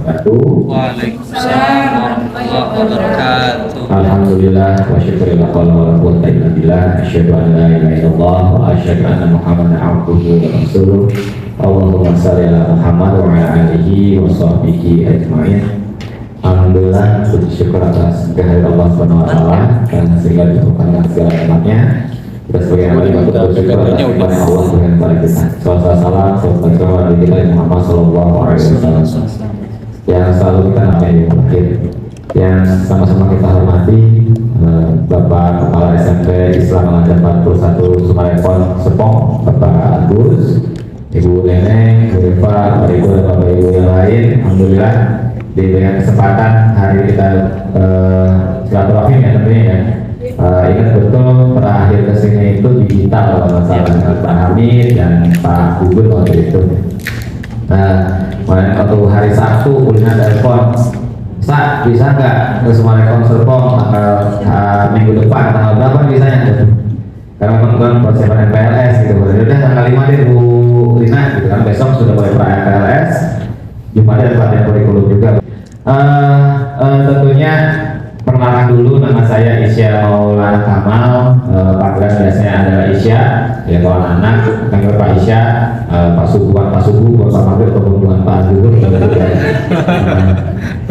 wabarakatuh. Waalaikumsalam warahmatullahi wabarakatuh. Alhamdulillah wa syukurillah wa la quwwata illa billah. Asyhadu an la ilaha illallah wa asyhadu anna Muhammadan abduhu wa rasuluh. Allahumma shalli ala Muhammad wa ala alihi wa sahbihi ajmain. Alhamdulillah, puji syukur atas kehadirat Allah Subhanahu wa taala karena segala disebutkan segala nikmatnya. Kita sebagai hamba patut bersyukur atas nikmat Allah Subhanahu kepada kita. Salam kepada kita Muhammad sallallahu alaihi wasallam. Yang selalu kita namai di akhir. Yang sama-sama kita hormati Bapak Kepala SMP Islam Al-Azhar 41 Sumarekon Sepong, Bapak Agus, Ibu Neneng, Bu Eva, Bapak Ibu dan Bapak Ibu yang lain. Alhamdulillah diberikan kesempatan hari kita silaturahim ya tentunya ya. Ingat betul terakhir kesini itu digital kalau masalah Pak Hamid dan Pak Gugun waktu itu. Kemarin waktu hari Sabtu kuliner telepon, Sa bisa nggak ke Sumarekon Serpong minggu depan tanggal berapa bisanya tuh? Karena teman-teman persiapan PLS gitu. Udah tanggal 5 deh Bu Lina gitu kan, besok sudah mulai perayaan PLS. Jumat ada pelatihan kurikulum juga. Tentunya perkenalan dulu, nama saya Isya Maulana Kamal. Panggilan biasanya adalah Isya. Ya kalau anak panggil Pak Isya, Pak Subuh, Pak Maghrib, atau Pak Gugur.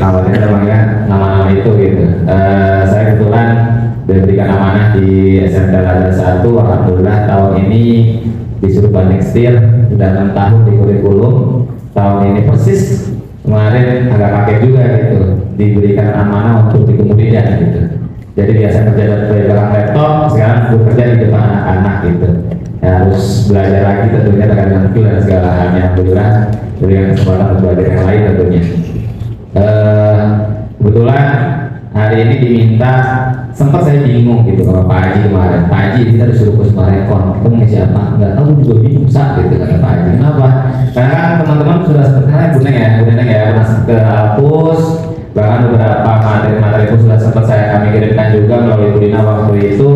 Awalnya namanya nama-nama itu gitu. Saya kebetulan diberikan amanah di SMK Al-Azhar 1. Alhamdulillah tahun ini disuruh Banding Setir, sudah 6 tahun di kurikulum. Tahun ini persis, kemarin agak kaget juga gitu, diberikan amanah untuk dikemudikan gitu. Jadi biasa kerja dari belakang laptop, sekarang bekerja di depan anak-anak gitu. Ya, harus belajar lagi tentunya dengan skill dan segala halnya. Alhamdulillah berikan kesempatan untuk belajar yang lain tentunya. Kebetulan hari ini diminta, sempat saya bingung gitu sama Pak Haji kemarin. Pak Haji kita disuruh ke Sumarekon, ketemu siapa? Nggak tahu juga bingung gitu kata Pak Haji. Kenapa? Karena kan teman-teman sudah sepertinya Bu Neng ya pernah ke Alpus, bahkan beberapa materi-materi itu sudah sempat kami kirimkan juga melalui Bu Lina waktu itu.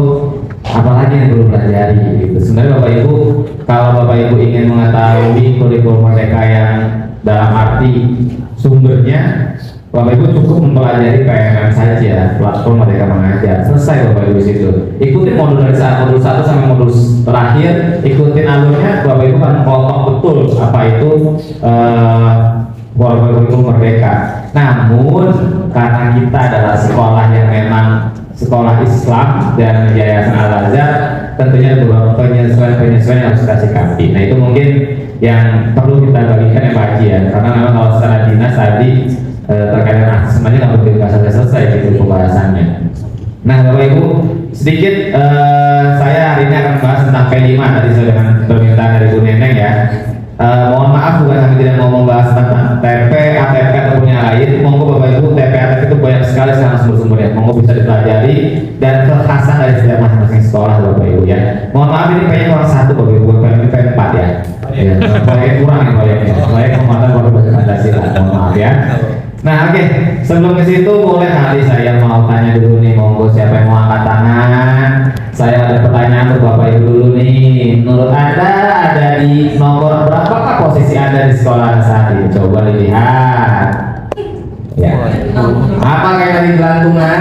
Apalagi yang perlu pelajari gitu. Sebenarnya Bapak Ibu, kalau Bapak Ibu ingin mengetahui kurikulum Merdeka yang dalam arti sumbernya, Bapak Ibu cukup mempelajari PMM saja, platform Merdeka Mengajar. Selesai Bapak Ibu situ. Ikutin modul dari modul 1 sampai modul terakhir, ikutin alurnya, Bapak Ibu akan potong betul apa itu kurikulum Merdeka. Namun karena kita adalah sekolah yang memang sekolah Islam dan Yayasan Al-Azhar, tentunya ada beberapa penyesuaian yang harus kita sikapi. Nah itu mungkin yang perlu kita bagikan ya Pak Haji ya, karena memang kalau secara dinas tadi terkait dengan semuanya nggak begitu selesai gitu pembahasannya. Nah Bapak Ibu, sedikit saya hari ini akan membahas tentang P5 tadi saya dengan permintaan dari Bu Neneng ya. Mohon maaf bukan kami tidak mau membahas tentang TP, ATP ataupun yang lain. Monggo Bapak Ibu, TP, ATP itu banyak sekali sekarang sumber-sumbernya. Monggo bisa dipelajari dan kekhasan dari setiap masing-masing sekolah Bapak Ibu ya. Mohon maaf ini kayaknya kurang 1 Bapak Ibu, ini P4 ya. Ya, proyek kurang ya proyeknya. Proyek penguatan produk Pancasila. Mohon maaf ya. Nah oke, sebelum ke situ boleh nanti saya mau tanya dulu nih, monggo siapa yang mau angkat tangan. Saya ada pertanyaan untuk Bapak Ibu dulu nih. Menurut Anda ada di nomor berapakah posisi Anda di sekolah saat ini? Coba dilihat. Ya. Apa kayak tadi gelantungan?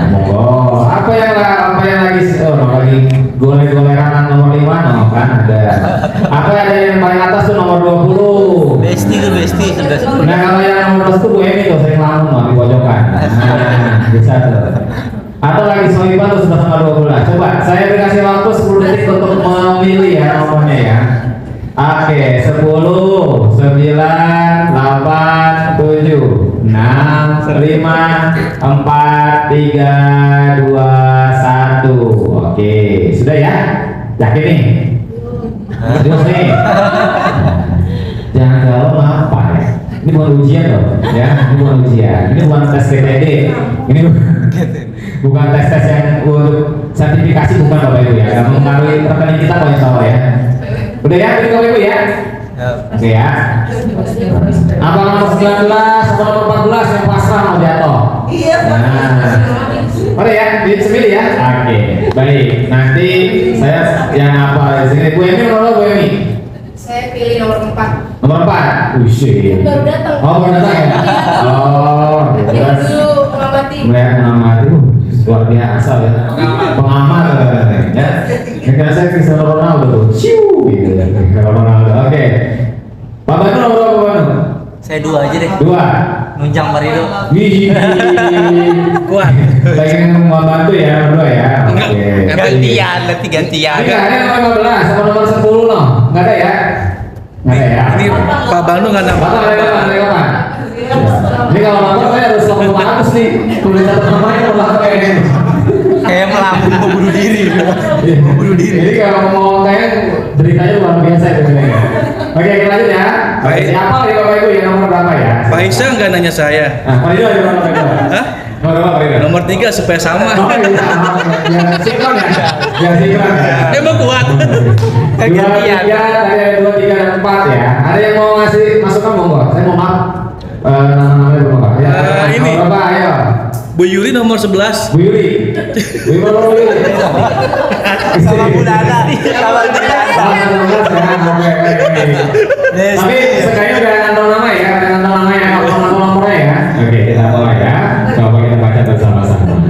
Monggo. Apa yang lagi lagi golek-golekan nomor 5 no, kan ada. Apa ada yang paling atas tuh nomor 20? Besti sudah. Nah kalau yang nomor 10 Bu Emi tuh sering lamun di pojokan. Nah, bisa tuh. Atau lagi soiban tuh sudah tanggal 12. Coba saya dikasih waktu 10 detik untuk memilih ya nomornya ya. Oke, 10, 9, 8, 7, 6, 5, 4, 3, 2, 1. Oke, sudah ya? Yakin nih? Terus nih. Jangan jawab apa ya? Ini bukan ujian loh, ya. Ini bukan ujian. Ini bukan tes KTD. Ini bukan tes yang sertifikasi, bukan Bapak Ibu ya. Yang mempengaruhi rekening kita kalau insya Allah ya. Udah ya, ini Bapak Ibu ya. Oke ya. Apa nomor 19 atau nomor 14 yang pasrah mau jatuh? Iya. Oke ya, pilih ya. Oke, baik. Nanti saya yang apa di sini? Bu Emi nomor Bu Emi? Saya pilih nomor 4. Nomor 4. Wih. Baru datang. Oh, baru datang ya? Oh, Dia dulu mengamati. melihat mengamati, luar biasa ya. Pengamat ya. Negara saya Cristiano Ronaldo, ciu gitu. Ronaldo. Oke. Pak Banu nomor berapa Pak Banu? Saya 2 aja deh. 2. Nunjang Marido. Wih. Kuat. Pengen mau bantu ya berdua ya. Oke. Gantian, nanti gantian. Ini nggak ada nomor 15 sama nomor 10 no, nggak ada ya? Nggak ada ya? Ini Pak Banu nggak nambah. Bapak ada kapan? Ini kalau lapor saya harus langsung hapus nih. Tulis satu namanya kalau lapor kayak ini. Kayak melambung mau bunuh diri. Jadi kalau mau kayak beritanya luar biasa itu sebenarnya. Oke, kita lanjut ya. Baik. Siapa nih Bapak Ibu yang nomor berapa ya? Pak Isa nggak nanya saya. Nah, Pak Ido ada nomor berapa? Hah? Nomor berapa Pak Ido? Nomor 3 supaya sama. Oh iya, biar sinkron ya. Biar sinkron ya. Emang kuat. 2, 3, tadi ada 2, 3, dan 4 ya. Ada yang mau ngasih masukan monggo? Saya mau maaf. Namanya belum Pak. Ya, Ini. nomor berapa? Ayo. Bu Yuli nomor 11. Bu Yuli. Bu Yuli nomor Yuli. Sama Budana. Sama Budana. Tapi sekalian udah kantong nama ya, ada kantong namanya, kantong nomornya ya. Oke, kita mulai ya. Coba kita baca bersama-sama.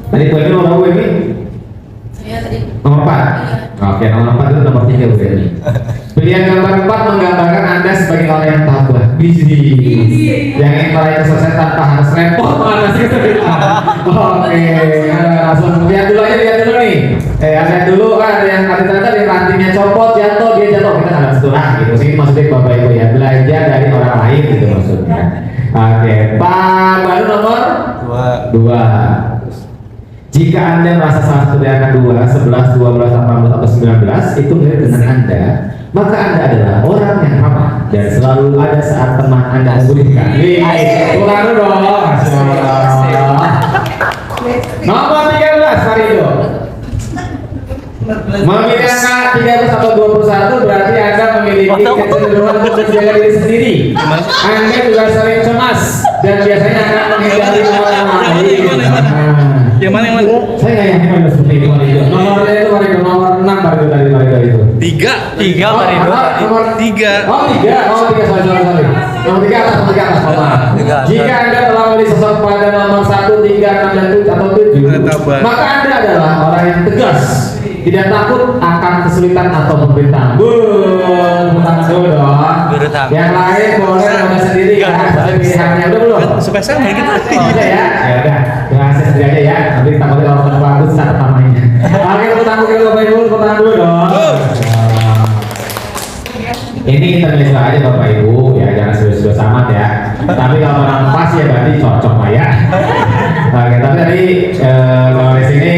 Tadi Bu Yuli nomor ini Saya tadi. nomor 4. Oke, nomor 4 itu nomor 3 Bu Yuli. Pilihan gambar 4 menggambarkan Anda sebagai orang yang tabah, busy, yang ingin meraih kesuksesan tanpa harus repot mengatasi kesulitan. Oke, langsung lihat dulu nih. Lihat dulu kan ada yang ternyata di rantingnya copot, jatuh, dia jatuh. Kita nggak setulah gitu sih maksudnya Bapak Ibu ya, belajar dari orang lain gitu maksudnya. Oke, Pak Baru nomor 2. Jika Anda merasa salah satu dari angka 2, 11, 12, 18, atau 19 itu mirip dengan Anda, maka Anda adalah orang yang ramah dan selalu ada saat teman Anda membutuhkan. Kurang dong. Nomor 13, Marido. Memilih angka 13 atau 21 berarti Anda memiliki kecenderungan untuk menjaga diri sendiri. Anda juga sering cemas dan biasanya akan menghindari orang lain. Yang mana? Saya nggak yakin ada seperti itu Marido. Nomornya itu Marido nomor 6 Marido dari Marido itu. 3 Marido. Nomor 3. Oh 3, sorry. Nomor 3 atas, Jika Anda telah memilih sosok pada nomor 1, 3, 6, dan 7 atau 7, maka Anda adalah orang yang tegas, tidak takut akan kesulitan atau pemerintahan. Tangan dulu dong. Yang lain boleh membaca sendiri ya, sesuai pilihannya. Udah belum? Supaya sama gitu. Udah ya? Ya udah, bahasa sendiri aja ya. Nanti takutnya kalau ketemu bagus cara tamanya. Oke, tepuk tangan dulu Bapak Ibu, tepuk tangan dulu dong. Ini kita tulis aja Bapak Ibu, ya jangan serius-serius amat ya. Tapi kalau orang pas ya berarti cocok lah ya. Oke, tapi tadi kalau di sini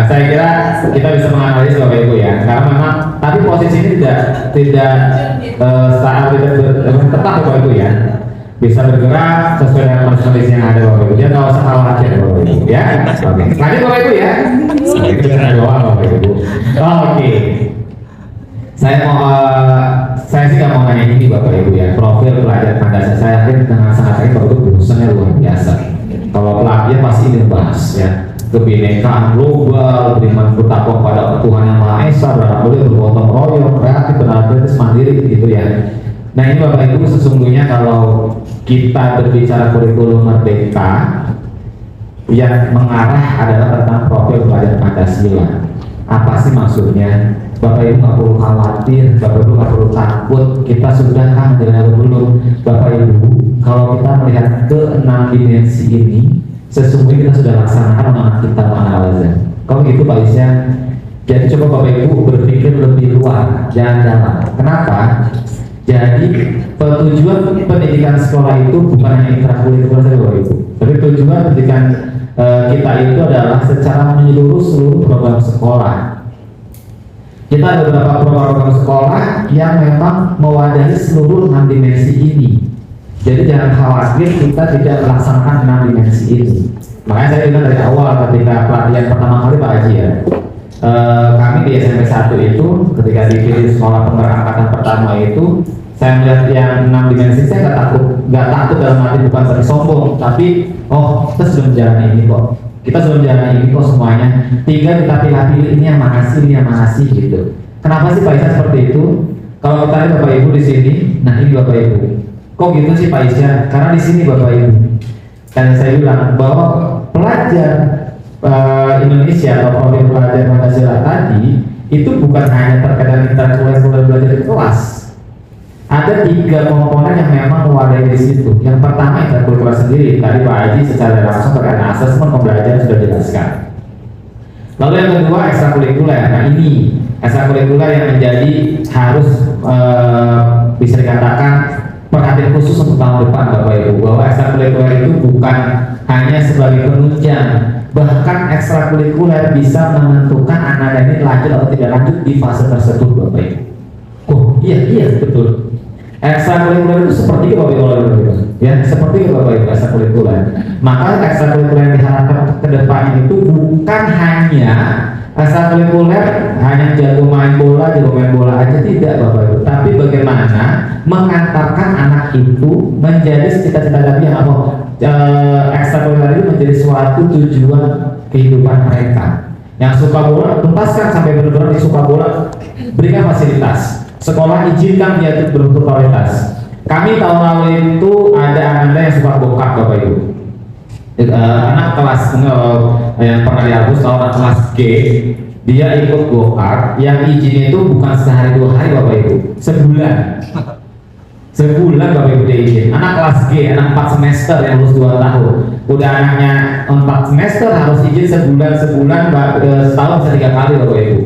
saya kira kita bisa menganalisis Bapak Ibu ya. Karena memang, tapi posisi ini tidak tetap Bapak Ibu ya. Bisa bergerak sesuai dengan kondisi yang ada Bapak Ibu. Jangan nggak usah khawatir Bapak Ibu ya. Oke, lanjut Bapak Ibu ya. Itu kan doa Bapak Ibu. Oke. Saya sih nggak mau nanya ini Bapak Ibu ya. Profil pelajar Pancasila saya yakin dengan sangat yakin Bapak Ibu urusannya luar biasa. Kalau pelajar pasti ini bahas ya. Kebinekaan global, beriman bertakwa pada Tuhan yang Maha Esa, berharap boleh bergotong royong, kreatif, berarti mandiri gitu ya. Nah ini Bapak Ibu sesungguhnya kalau kita berbicara kurikulum merdeka yang mengarah adalah tentang profil pelajar Pancasila. Apa sih maksudnya? Bapak Ibu nggak perlu khawatir, Bapak Ibu nggak perlu takut. Kita sudah kan menjalani belum? Bapak Ibu, kalau kita melihat ke 6 dimensi ini, sesungguhnya kita sudah laksanakan amanat kita mana Al-Azhar. Kalau gitu Pak Isyan, jadi coba Bapak Ibu berpikir lebih luar, jangan dalam. Kenapa? Jadi tujuan pendidikan sekolah itu bukan hanya intrakurikuler saja Bapak Ibu, tapi tujuan pendidikan kita itu adalah secara menyeluruh seluruh program sekolah. Kita ada beberapa program sekolah yang memang mewadahi seluruh 6 dimensi ini. Jadi jangan khawatir kita tidak melaksanakan 6 dimensi ini. Makanya saya bilang dari awal ketika pelatihan pertama kali Pak Haji ya, kami di SMP 1 itu ketika dipilih sekolah penggerak angkatan pertama itu, saya melihat yang 6 dimensi saya nggak takut dalam arti bukan berarti sombong, tapi kita sudah menjalani ini kok. Kita sudah menjalani ini kok semuanya. Tinggal kita pilih ini yang mana sih gitu. Kenapa sih Pak Isa seperti itu? Kalau kita lihat Bapak Ibu di sini, nah ini Bapak Ibu. Kok gitu sih Pak Isya? Karena di sini Bapak Ibu. Dan saya bilang bahwa pelajar Indonesia atau profil pelajar Pancasila tadi itu bukan hanya terkait dengan intelektual belajar di kelas. Ada 3 komponen yang memang mewadahi di situ. Yang pertama intelektual sendiri. Tadi Pak Haji secara langsung terkait asesmen pembelajaran sudah dijelaskan. Lalu yang kedua ekstrakurikuler. Nah ini ekstrakurikuler yang menjadi harus bisa dikatakan perhatian khusus untuk tahun depan Bapak Ibu, bahwa ekstrakurikuler itu bukan hanya sebagai penunjang, bahkan ekstrakurikuler bisa menentukan anak ini lanjut atau tidak lanjut di fase tersebut Bapak Ibu. Oh iya betul. Ekstrakurikuler itu seperti itu Bapak Ibu, ya seperti itu Bapak Ibu ekstrakurikuler. Maka ekstrakurikuler yang diharapkan ke depan itu bukan hanya ekstrakurikuler hanya jago main bola aja, tidak Bapak Ibu, tapi bagaimana mengantarkan anak itu menjadi cita-cita tadi yang apa, ekstrakurikuler itu menjadi suatu tujuan kehidupan mereka. Yang suka bola tuntaskan sampai benar-benar suka bola, berikan fasilitas. Sekolah izinkan dia untuk berkualitas. Kami tahun lalu itu ada anak yang suka bokap Bapak Ibu. Anak kelas yang pernah dihapus tahun anak kelas G, dia ikut go-kart yang izin itu bukan sehari 2 hari Bapak Ibu, sebulan Bapak Ibu dia izin. Anak kelas G, anak 4 semester yang lulus 2 tahun, udah anaknya 4 semester harus izin sebulan setahun bisa 3 kali Bapak Ibu.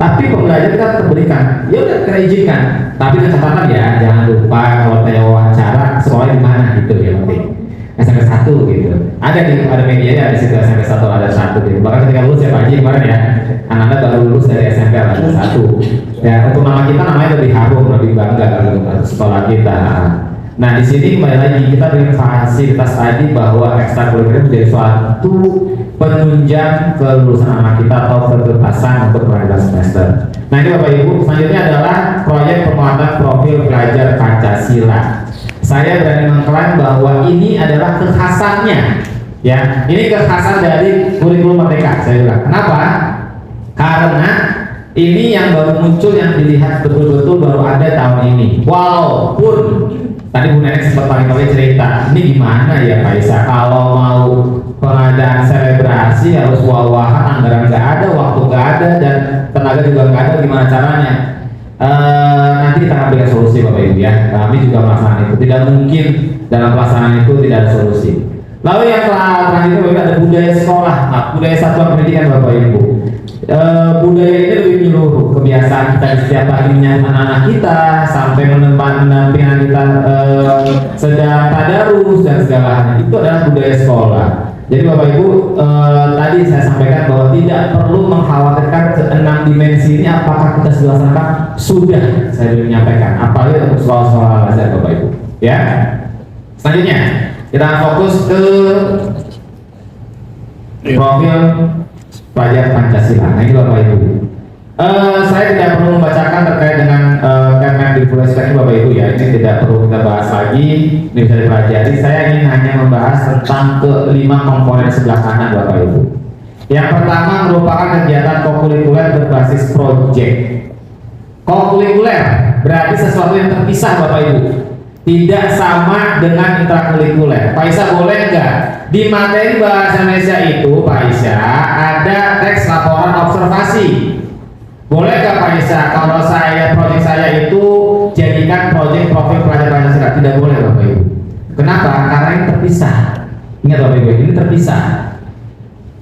Tapi pembelajaran kita terberikan, ya udah kita izinkan, tapi dengan catatan ya jangan lupa kalau tanya wawancara sekolah di mana gitu ya penting. SMP 1 gitu. Ada media di situ SMP 1 ada 1 gitu. Bahkan ketika lulus ya Pak Haji kemarin ya, anak-anak baru lulus dari SMP ada 1. Ya untuk nama kita namanya lebih harum, lebih bangga gitu sekolah kita. Nah di sini kembali lagi kita dengan fasilitas tadi bahwa ekstrakurikuler menjadi suatu penunjang kelulusan anak kita atau ketuntasan untuk pelajaran semester. Nah ini Bapak Ibu, selanjutnya adalah proyek penguatan profil pelajar Pancasila. Saya berani mengklaim bahwa ini adalah kekhasannya, ya. Ini kekhasan dari kurikulum Merdeka. Saya bilang, kenapa? Karena ini yang baru muncul, yang dilihat betul-betul baru ada tahun ini. Walaupun tadi Bu Nenek sempat paling cerita, ini gimana ya Pak Isa? Kalau mau pengadaan selebrasi harus wah-wahan, anggaran nggak ada, waktu nggak ada, dan tenaga juga nggak ada, gimana caranya? Nanti kita akan berikan solusi Bapak Ibu ya. Kami juga melaksanakan itu. Tidak mungkin dalam pelaksanaan itu tidak ada solusi. Lalu yang terakhir itu ada budaya sekolah. Nah, budaya satuan pendidikan Bapak Ibu. Budaya ini lebih menyeluruh, kebiasaan kita di setiap paginya anak-anak kita sampai menampilkan kita sedang tadarus dan segala hal itu adalah budaya sekolah. Jadi Bapak Ibu tadi saya sampaikan bahwa tidak perlu mengkhawatirkan ke 6 dimensi ini apakah kita sudah laksanakan, sudah saya menyampaikan apalagi untuk sekolah-sekolah Al-Azhar Bapak Ibu ya. Selanjutnya kita fokus ke profil pelajar Pancasila. Nah ini Bapak Ibu, saya tidak perlu membacakan terkait dengan Kemendikbudristek Bapak Ibu ya, ini tidak perlu kita bahas lagi, ini bisa dipelajari. Saya ingin hanya membahas tentang ke-5 komponen sebelah kanan Bapak Ibu. Yang pertama merupakan kegiatan kokurikuler berbasis proyek. Kokurikuler berarti sesuatu yang terpisah Bapak Ibu, tidak sama dengan intrakurikuler. Pak Isa boleh nggak di materi bahasa Indonesia itu Pak Isa ada teks laporan observasi? Boleh nggak Pak Isa kalau proyek saya itu jadikan proyek profil pelajar Pancasila? Tidak boleh Bapak Ibu. Kenapa? Karena ini terpisah. Ingat Bapak Ibu, ini terpisah.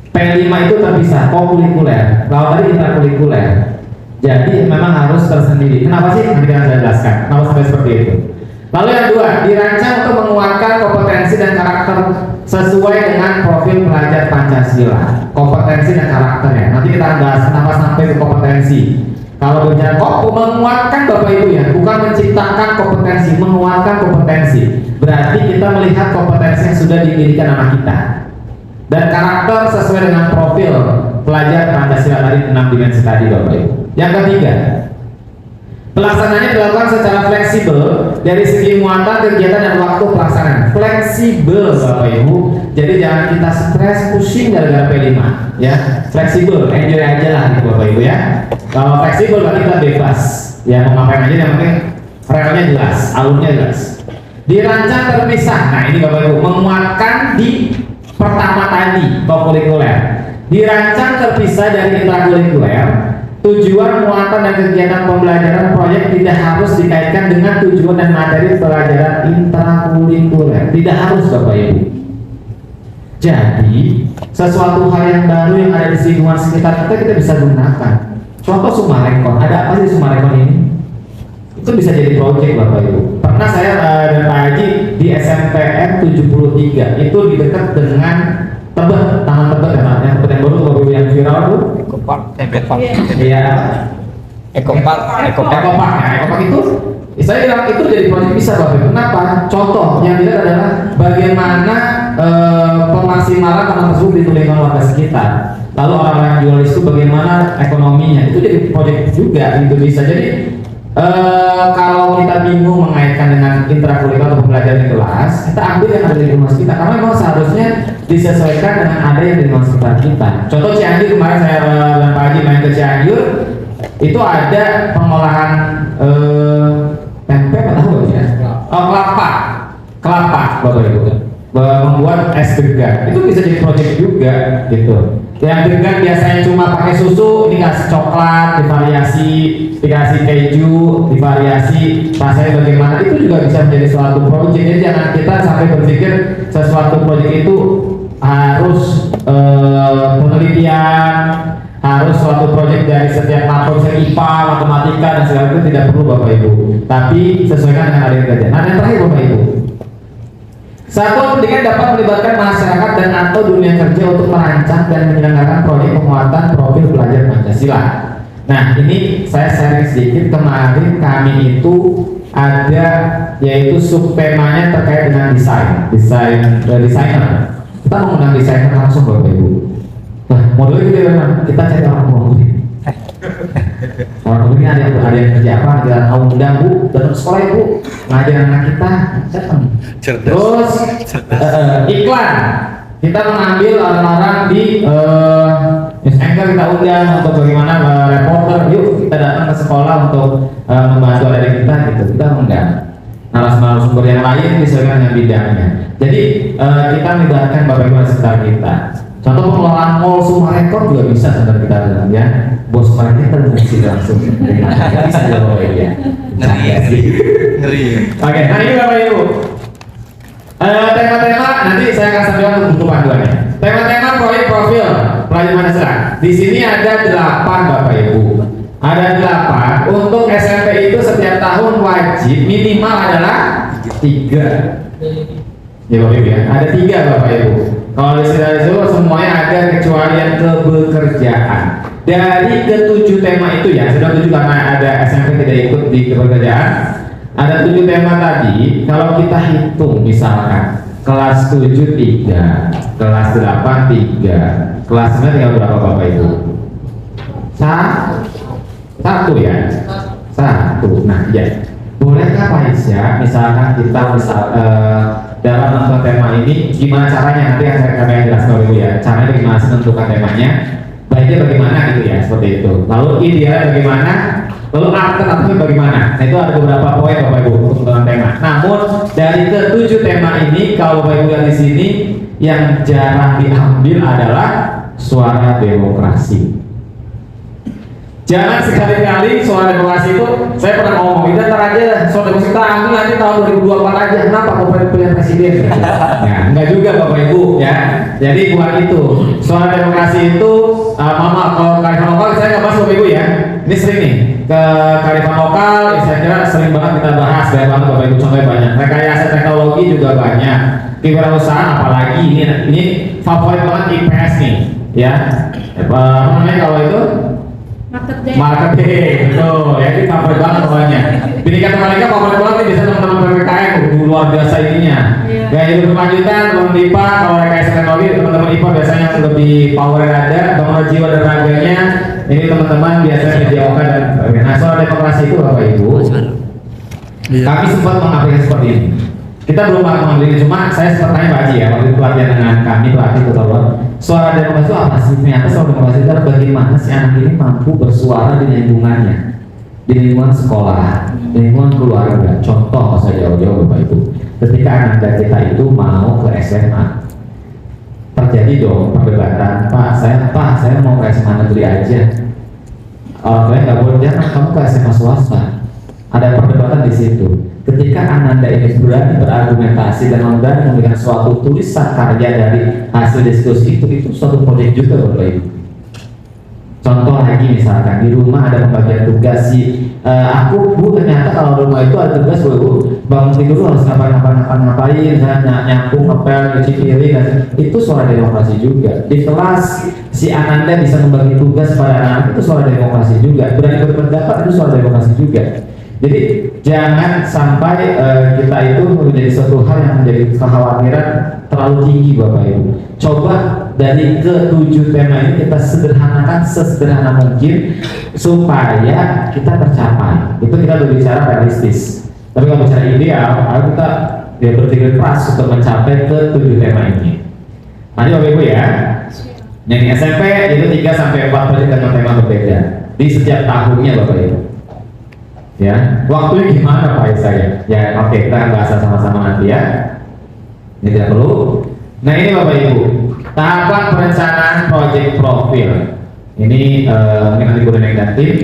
P5 itu terpisah, kokurikuler. Kalau tadi intrakurikuler. Jadi memang harus tersendiri. Kenapa sih? Nanti akan saya jelaskan. Kenapa sampai seperti itu? Lalu yang kedua, dirancang untuk menguatkan kompetensi dan karakter sesuai dengan profil pelajar Pancasila. Kompetensi dan karakternya. Nanti kita akan bahas kenapa sampai ke kompetensi. Kalau bicara menguatkan Bapak Ibu ya, bukan menciptakan kompetensi, menguatkan kompetensi. Berarti kita melihat kompetensi yang sudah dimiliki anak kita. Dan karakter sesuai dengan profil pelajar Pancasila tadi 6 dimensi tadi Bapak Ibu. Yang ketiga, pelaksanaannya dilakukan secara fleksibel dari segi muatan kegiatan dan waktu pelaksanaan. Fleksibel Bapak Ibu. Jadi jangan kita stres pusing gara-gara P5 ya. Fleksibel, enjoy aja lah gitu Bapak Ibu ya. Kalau fleksibel berarti kita bebas Ya mau ngapain aja yang penting relnya jelas, alurnya jelas. Dirancang terpisah. Nah ini Bapak Ibu menguatkan di pertama tadi kokurikuler. Dirancang terpisah dari intrakurikuler. Tujuan, muatan, dan kegiatan pembelajaran proyek tidak harus dikaitkan dengan tujuan dan materi pelajaran intrakurikuler. Tidak harus Bapak Ibu. Jadi sesuatu hal yang baru yang ada di lingkungan sekitar kita bisa gunakan. Contoh Sumarekon. Ada apa sih Sumarekon ini? Itu bisa jadi proyek Bapak Ibu. Pernah saya dan Pak Haji di SMPN 73 itu di dekat dengan Tebet, Taman Tebet ya Pak. Yang Tebet yang baru Bapak Ibu yang viral tuh. Ekopark. Iya. Ekopark. Ekopark. Nah, Ekopark itu saya bilang itu jadi proyek bisa Bapak Ibu. Kenapa? Contoh yang dilihat adalah bagaimana pemaksimalan taman tersebut di lingkungan warga sekitar. Lalu orang-orang yang jual itu bagaimana ekonominya. Itu jadi proyek juga itu bisa. Jadi kalau kita bingung mengaitkan dengan intrakurikuler atau pembelajaran di kelas, kita ambil yang ada di lingkungan sekitar karena memang seharusnya disesuaikan dengan ada yang di lingkungan sekitar kita. Contoh Cianjur, kemarin saya dan Pak Haji main ke Cianjur, itu ada pengolahan tempe apa tahu ya? Kelapa Bapak Ibu. Membuat es degan itu bisa jadi proyek juga gitu. Yang degan biasanya cuma pakai susu, ini kasih coklat, divariasi, dikasih keju, divariasi rasanya bagaimana, itu juga bisa menjadi suatu proyek. Jadi jangan kita sampai berpikir sesuatu proyek itu harus penelitian, harus suatu proyek dari setiap materi IPA, matematika dan segala itu tidak perlu Bapak Ibu. Tapi sesuaikan dengan adanya kerja. Nah yang terakhir Bapak Ibu, satuan pendidikan dapat melibatkan masyarakat dan atau dunia kerja untuk merancang dan menyelenggarakan proyek penguatan profil belajar Pancasila. Nah ini saya sharing sedikit, kemarin kami itu ada yaitu subtemanya terkait dengan desainer. Kita mengundang desainer langsung Bapak Ibu. Nah modelnya gitu memang kita cari orang tua. Orang ini ada yang kerja apa? Kita mau undang Bu, datang sekolah Ibu, ngajarin anak kita, datang. Terus iklan, kita mengambil orang-orang di news anchor, kita undang untuk bagaimana reporter, yuk kita datang ke sekolah untuk membantu adik kita gitu, kita undang narasumber yang lain disesuaikan dengan bidangnya. Jadi kita melibatkan Bapak Ibu sekitar kita. Contoh pengelolaan mall Sumarekon juga bisa sebenarnya kita bilang ya. Bos mereka terbenci langsung bisa Bapak Ibu ya. Ngeri. Oke, nah ini Bapak Ibu. Tema-tema nanti saya akan sampaikan untuk buku panduannya. Tema-tema proyek profil pelajar Pancasila. Di sini ada 8 Bapak Ibu. Ada 8. Untuk SMP itu setiap tahun wajib minimal adalah 3. Ya Bapak Ibu ya. Ada 3 Bapak Ibu. Kalau di situ semuanya ada kecuali yang kebekerjaan. Dari ke-7 tema itu ya, sudah 7 karena ada SMP tidak ikut di kebekerjaan. Ada 7 tema tadi, kalau kita hitung misalkan kelas 7 3, kelas 8 3, kelas 9 tinggal berapa Bapak Ibu? 1 ya? 1. Nah ya, bolehkah Pak Isya misalkan kita dalam menentukan tema ini gimana caranya, nanti akan kami jelaskan dulu ya, caranya bagaimana sih menentukan temanya, baiknya bagaimana gitu ya, seperti itu. Lalu idealnya bagaimana, lalu alternatifnya bagaimana. Nah itu ada beberapa poin Bapak Ibu untuk menentukan tema. Namun dari ke-7 tema ini, kalau Bapak Ibu lihat di sini yang jarang diambil adalah suara demokrasi. Jangan sekali-kali suara demokrasi itu, saya pernah ngomong, kita ntar aja suara demokrasi kita ambil nanti tahun 2024 aja, kenapa mau pilihan presiden? Nah, enggak juga Bapak Ibu ya. Jadi bukan itu. Suara demokrasi itu, kalau kearifan lokal saya nggak bahas Bapak Ibu ya. Ini sering nih ke kearifan lokal, saya kira sering banget kita bahas, banyak banget Bapak Ibu, contohnya banyak. Rekayasa teknologi juga banyak. Kewirausahaan apalagi ini favorit banget IPS nih, ya. Apa namanya kalau itu? Marketing, betul. Ya ini favorit banget pokoknya. Pendidikan mereka favorit banget nih, biasanya teman-teman PPKN luar biasa ininya. Gaya hidup berkelanjutan, teman IPA, kalau rekayasa teknologi teman-teman IPA biasanya lebih power ada, bangunan jiwa dan raganya. Ini teman-teman biasanya menjawabkan dan nah soal demokrasi itu Bapak Ibu. Kami sempat mengaplikasi seperti ini. Kita belum mengambil ini, cuma saya sempat tanya Pak Haji ya, waktu pelatihan dengan kami pelatih betul. Suara demokrasi itu apa sih? Ternyata suara demokrasi itu adalah bagaimana si anak ini mampu bersuara di lingkungannya. di lingkungan sekolah, di lingkungan keluarga. Contoh saya jauh-jauh Bapak Ibu, ketika anak kita itu mau ke SMA, terjadi dong perdebatan, Pak saya mau ke SMA negeri aja. Orang tuanya nggak boleh, jangan kamu ke SMA swasta. Ada perdebatan di situ. Ketika Ananda ini berani berargumentasi dan berani memberikan suatu tulisan karya dari hasil diskusi itu suatu proyek juga Bapak Ibu. Contoh lagi misalkan di rumah ada pembagian tugas aku Bu ternyata kalau rumah itu ada tugas Bu bangun tidur harus ngapain misalnya nyapu, ngepel, cuci piring, itu suara demokrasi juga. Di kelas si Ananda bisa membagi tugas pada anak itu suara demokrasi juga. Berani berpendapat itu suara demokrasi juga. Jadi jangan sampai kita itu menjadi suatu hal yang menjadi kekhawatiran terlalu tinggi Bapak Ibu. Coba dari ke-7 tema ini kita sederhanakan sesederhana mungkin supaya kita tercapai. Itu kita berbicara realistis. Tapi kalau bicara ideal, kita berpikir keras untuk mencapai ke-7 tema ini. Nanti Bapak Ibu ya, yang SMP itu 3 sampai 4 proyek dengan tema berbeda di setiap tahunnya Bapak Ibu. Ya, waktunya gimana Pak saya? Ya, oke, kita bahas sama-sama nanti ya. Ini tidak perlu. Nah ini Bapak Ibu, tahapan perencanaan proyek profil. Ini mungkin nanti gue naik tim.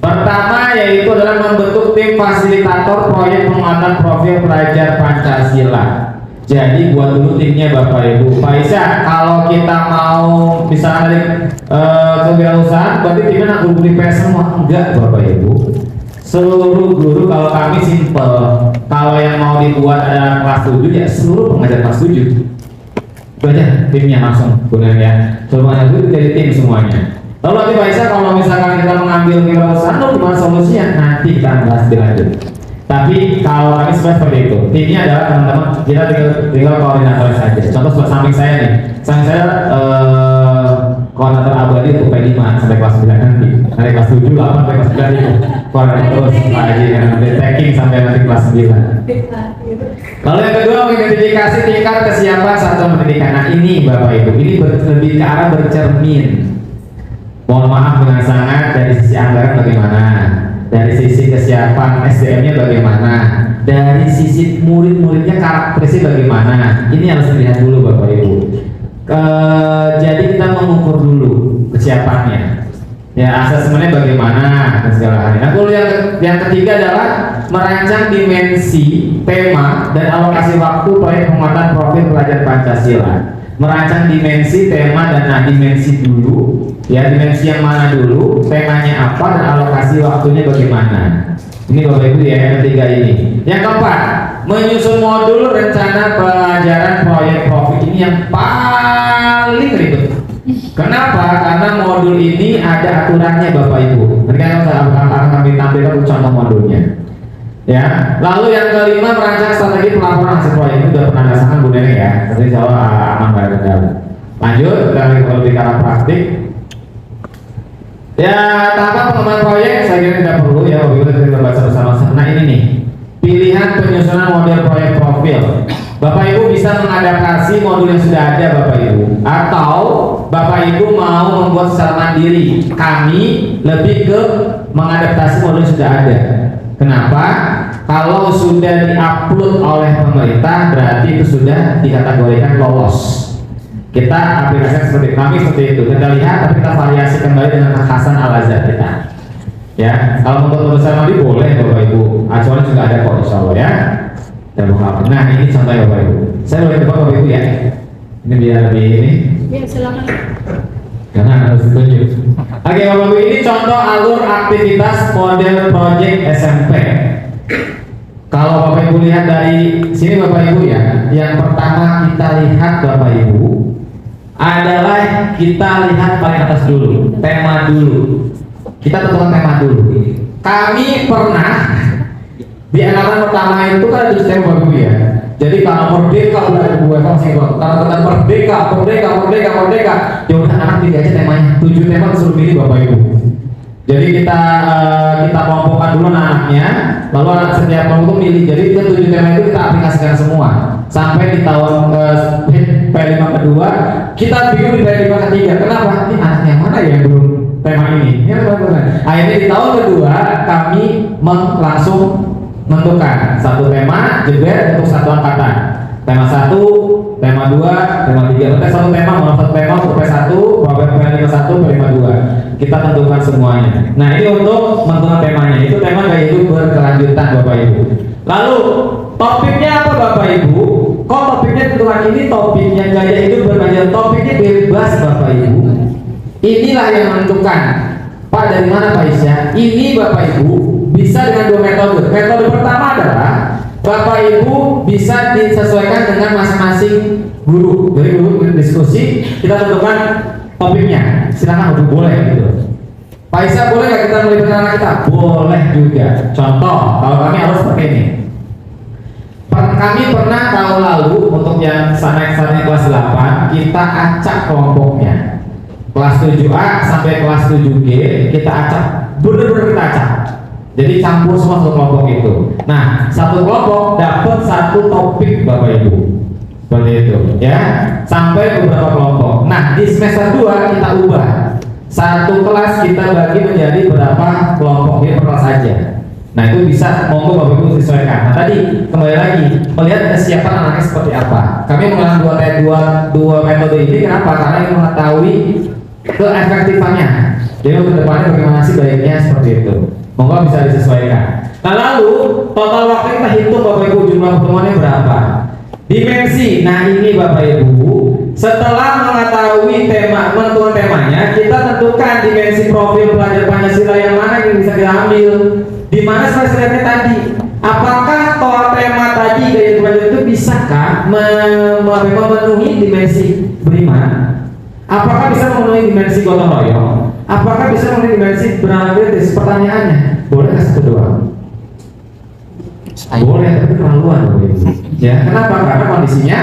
Pertama yaitu adalah membentuk tim fasilitator proyek penguatan profil pelajar Pancasila. Jadi buat dulu timnya Bapak Ibu. Pak Isya, kalau kita mau misalnya dari kewirausahaan, berarti timnya nak guru PS semua? Enggak Bapak Ibu. Seluruh guru kalau kami simple, kalau yang mau dibuat ada kelas 7 ya seluruh pengajar kelas 7 itu aja timnya langsung kemudian ya semuanya itu jadi tim semuanya. Lalu nanti Pak Isa kalau misalkan kita mengambil kewirausahaan gimana solusinya nanti kita bahas lebih lanjut. Tapi kalau kami seperti itu timnya adalah teman-teman kita tinggal koordinator saja. Contoh samping saya nih, samping saya koordinator abadi untuk P5 sampai kelas 9 nanti kelas 7, 8 sampai kelas 9 itu koordinator terus lagi yang tracking sampai nanti kelas 9. Lalu yang kedua mengidentifikasi tingkat kesiapan satuan pendidikan. Nah ini Bapak Ibu, ini lebih ke arah bercermin. Mohon maaf dengan sangat dari sisi anggaran bagaimana, dari sisi kesiapan SDM-nya bagaimana, dari sisi murid-muridnya karakteristik bagaimana. Ini harus dilihat dulu Bapak Ibu. Jadi kita mengukur dulu kesiapannya, ya asesmennya bagaimana dan segala hal. Nah, lalu yang ketiga adalah merancang dimensi, tema dan alokasi waktu proyek penguatan profil pelajar Pancasila. Merancang dimensi, tema dan dimensi dulu, ya dimensi yang mana dulu, temanya apa dan alokasi waktunya bagaimana. Ini Bapak Ibu ya yang ketiga ini. Yang keempat, menyusun modul rencana pelajaran proyek profil. Ini yang paling ribet. Kenapa? Karena modul ini ada aturannya Bapak Ibu. Nanti akan kami tampilkan contoh modulnya. Ya. Lalu yang kelima merancang strategi pelaporan hasil proyek. Ini sudah pernah rasakan Bu Nenek ya. Jadi insya Allah aman gak ada kendala. Lanjut dari lebih ke arah praktik. Ya, tahapan pengembangan proyek saya kira tidak perlu ya, Bapak Ibu kita baca bersama-sama. Nah ini nih, pilihan penyusunan model proyek profil. Bapak Ibu bisa mengadaptasi modul yang sudah ada Bapak Ibu, atau Bapak Ibu mau membuat secara mandiri. Kami lebih ke mengadaptasi modul yang sudah ada. Kenapa? Kalau sudah diupload oleh pemerintah berarti itu sudah dikategorikan lolos. Kita aplikasikan seperti kami seperti itu. Kita lihat tapi kita variasi kembali dengan kekhasan Al-Azhar kita. Ya, kalau untuk bersama mandi boleh Bapak Ibu. Acuannya juga ada kok insya Allah ya. Dan nah ini contohnya Bapak Ibu. Saya boleh coba Bapak Ibu ya. Ini biar lebih ini. Ya silakan. Karena harus ditunjuk. Oke Bapak Ibu, ini contoh alur aktivitas model project SMP. Kalau Bapak Ibu lihat dari sini Bapak Ibu ya, yang pertama kita lihat Bapak Ibu adalah kita lihat paling atas dulu, tema dulu. Kita tentukan tema dulu. Kami pernah di halaman pertama itu kan ada tema Bapak Ibu ya. Jadi kalau merdeka udah ada dua kalau kata merdeka. Ya udah anak pilih aja temanya. 7 tema disuruh pilih Bapak Ibu. Jadi kita kelompokkan dulu anaknya, lalu anak setiap kelompok milih. Jadi kita 7 tema itu kita aplikasikan semua. Sampai di tahun P5 kedua, kita bingung di P5 ketiga. Kenapa? Ini anak yang mana ya yang belum tema ini. Ya, akhirnya di tahun kedua kami langsung menentukan satu tema jebret untuk satu angkatan. Tema 1, tema 2, tema 3. Berarti satu tema, mau satu tema untuk P1, P51, P52. Kita tentukan semuanya. Nah, ini untuk menentukan temanya. Itu tema gaya hidup berkelanjutan Bapak Ibu. Lalu topiknya apa Bapak Ibu? Kok topiknya tentukan ini topiknya gaya hidup berkelanjutan? Topiknya bebas Bapak Ibu. Inilah yang menentukan. Pak, dari mana Pak Isya? Ini Bapak Ibu bisa dengan dua metode. Metode pertama adalah Bapak Ibu bisa disesuaikan dengan masing-masing guru. Jadi guru berdiskusi, kita tentukan topiknya. Silakan udah boleh gitu. Pak Isa, boleh nggak kita melibatkan anak kita? Boleh juga. Contoh, kalau kami harus seperti ini. Kami pernah tahun lalu untuk yang naik kelas 8 kita acak kelompoknya. Kelas 7A sampai kelas 7G kita acak, bener-bener kita acak. Jadi campur semua satu kelompok itu. Nah, satu kelompok dapat satu topik Bapak Ibu. Seperti itu, ya. Sampai beberapa kelompok. Nah, di semester 2 kita ubah. Satu kelas kita bagi menjadi berapa kelompok, ini per kelas saja. Nah, itu bisa monggo Bapak Ibu sesuaikan. Nah, tadi kembali lagi melihat kesiapan anaknya seperti apa. Kami menggunakan dua metode ini. Kenapa? Karena ingin mengetahui keefektifannya. Jadi untuk depannya bagaimana sih baiknya seperti itu. Monggo bisa disesuaikan. Nah, lalu total waktu kita hitung Bapak Ibu jumlah pertemuannya berapa? Dimensi. Nah, ini Bapak Ibu, setelah mengetahui tema, menentukan temanya, kita tentukan dimensi profil pelajar Pancasila yang mana yang bisa kita ambil. Di mana spesialnya tadi? Apakah tema tadi dari pelajar itu bisakah memenuhi dimensi beriman? Apakah bisa memenuhi dimensi gotong royong? Apakah bisa memenuhi dimensi beranalitis? Pertanyaannya, boleh nggak satu doang? Boleh, tapi terlaluan ya. Kenapa? Karena kondisinya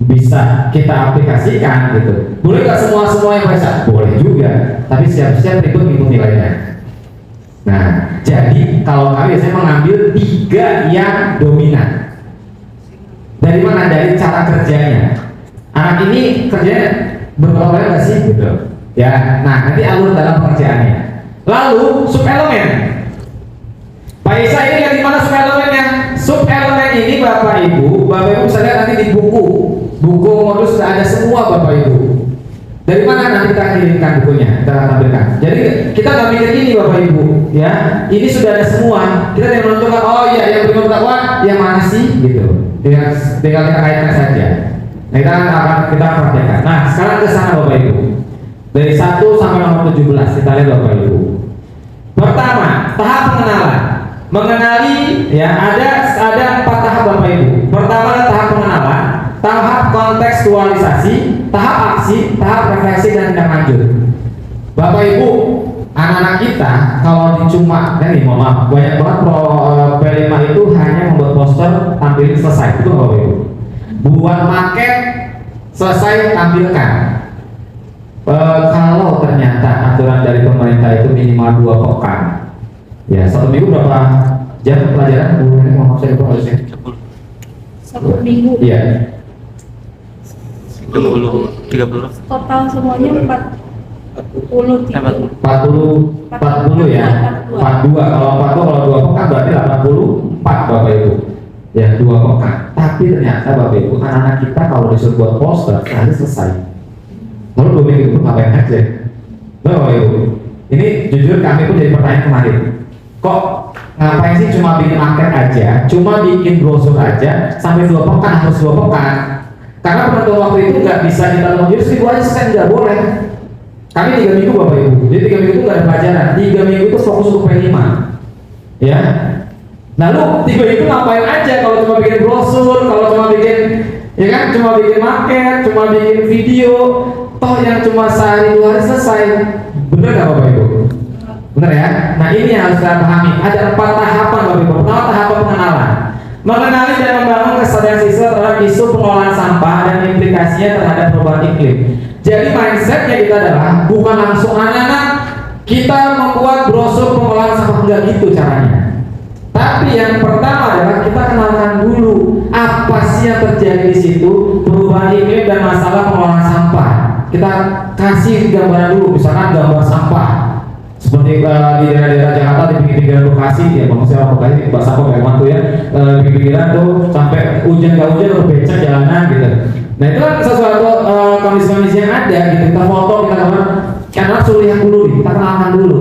bisa kita aplikasikan gitu. Boleh nggak semua yang bisa? Boleh juga, tapi siap-siap ikut nilainya. Nah, jadi kalau kami biasanya mengambil 3 yang dominan. Dari mana? Dari cara kerjanya. Anak ini kerjanya berkelompok nggak sih? Gitu. Ya, nah nanti alur dalam pekerjaannya. Lalu subelemen. Pak Isa, ini lihat di mana subelemennya? Subelemen ini Bapak Ibu bisa lihat nanti di buku modus sudah ada semua Bapak Ibu. Dari mana nanti kita kirimkan bukunya, kita tampilkan. Jadi kita nggak mikir ini Bapak Ibu, ya. Ini sudah ada semua. Kita tinggal menentukan, oh iya yang berpengetahuan yang mana sih, gitu. Tinggal kita kaitkan saja. Nah, kita praktekkan. Nah, sekarang ke sana Bapak Ibu. Dari 1 sampai nomor 17 kita lihat Bapak Ibu. Pertama, tahap pengenalan. Mengenali, ya, ada 4 tahap Bapak Ibu. Pertama adalah tahap pengenalan, tahap kontekstualisasi, tahap aksi, tahap refleksi dan tindak lanjut. Bapak Ibu, anak-anak kita kalau cuma ini mohon maaf, banyak banget P5 itu hanya membuat poster tampilin selesai, itu Bapak Ibu. Buat maket selesai tampilkan. Kalau ternyata aturan dari pemerintah itu minimal 2 pekan, ya 1 minggu berapa jam pelajaran? Ini mohon maaf saya lupa harusnya. 1 minggu. Iya. 30. Total semuanya 40 ya. 42 kalau 2 pekan berarti 84 Bapak Ibu. Ya 2 pekan. Tapi ternyata Bapak Ibu anak-anak kita kalau disuruh buat poster harus selesai. Lalu 2 minggu itu ngapain aja? Bapak Ibu, ini jujur kami pun jadi pertanyaan kemarin. Kok ngapain sih cuma bikin market aja, cuma bikin brosur aja sampai 2 pekan harus 2 pekan? Karena penentuan waktu itu nggak bisa kita lakukan. Jadi seminggu aja selesai nggak boleh. Kami 3 minggu Bapak Ibu. Jadi 3 minggu itu nggak ada pelajaran. 3 minggu itu fokus untuk P5. Ya. Lalu 3 minggu ngapain aja? Kalau cuma bikin brosur, kalau cuma bikin, ya kan, cuma bikin market, cuma bikin video, toh yang cuma sehari 2 hari selesai. Bener nggak Bapak Ibu? Bener ya. Nah ini yang harus kita pahami. Ada 4 tahapan Bapak Ibu. Pertama tahapan pengenalan. Mengenali dan membangun kesadaran siswa terhadap isu pengelolaan sampah dan implikasinya terhadap perubahan iklim. Jadi mindsetnya kita adalah bukan langsung anak-anak kita membuat brosur pengelolaan sampah, enggak gitu caranya. Tapi yang pertama adalah kita kenalkan dulu apa sih yang terjadi di situ, perubahan iklim dan masalah pengelolaan sampah. kita kasih gambaran dulu, misalkan gambar sampah seperti di daerah-daerah Jakarta di pinggir-pinggiran Bekasi ya, kalau saya orang Bekasi bahasa sampah bagaimana tuh ya, di pinggiran tuh sampai hujan gak hujan udah becek jalanan gitu. Nah itu kan sesuatu kondisi-kondisi yang ada gitu, kita foto, kita gambar, karena suruh lihat dulu, kita kenalkan dulu.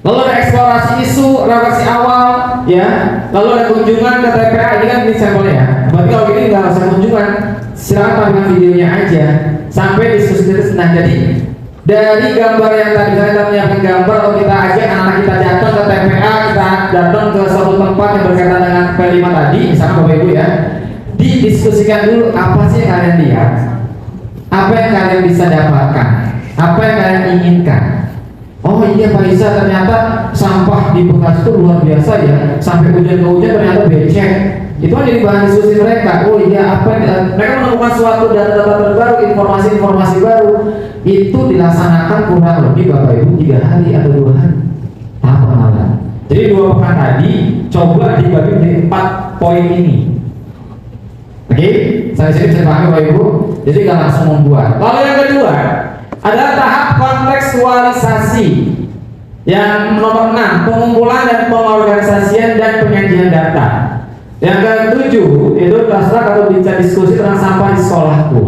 Lalu ada eksplorasi isu, refleksi awal, ya. Lalu ada kunjungan ke TPA, ini kan ini sampelnya ya. Berarti kalau ini nggak usah kunjungan, silakan tampilkan videonya aja sampai diskusi itu. Nah jadi dari gambar yang tadi kita menyiapkan gambar, atau kita ajak anak-anak kita datang ke TPA, kita datang ke suatu tempat yang berkaitan dengan P5 tadi, misalkan Bapak Ibu ya, didiskusikan dulu apa sih yang kalian lihat, apa yang kalian bisa dapatkan, apa yang kalian inginkan. Oh iya Pak Isa, ternyata sampah di Bekasi itu luar biasa ya, sampai hujan ke hujan ternyata becek. Itu kan jadi bahan diskusi mereka. Oh iya, apa mereka menemukan suatu data-data terbaru, informasi-informasi baru. Itu dilaksanakan kurang lebih Bapak Ibu 3 hari atau 2 hari tahap pengenalan. Jadi 2 pekan tadi coba dibagi menjadi 4 poin ini. Oke, saya sini bisa pahami Bapak Ibu. Jadi nggak langsung membuat. Lalu yang kedua adalah tahap kontekstualisasi yang nomor 6, pengumpulan dan pengorganisasian dan penyajian data. Yang ke-7 itu terserah kalau bisa diskusi tentang sampah di sekolahku,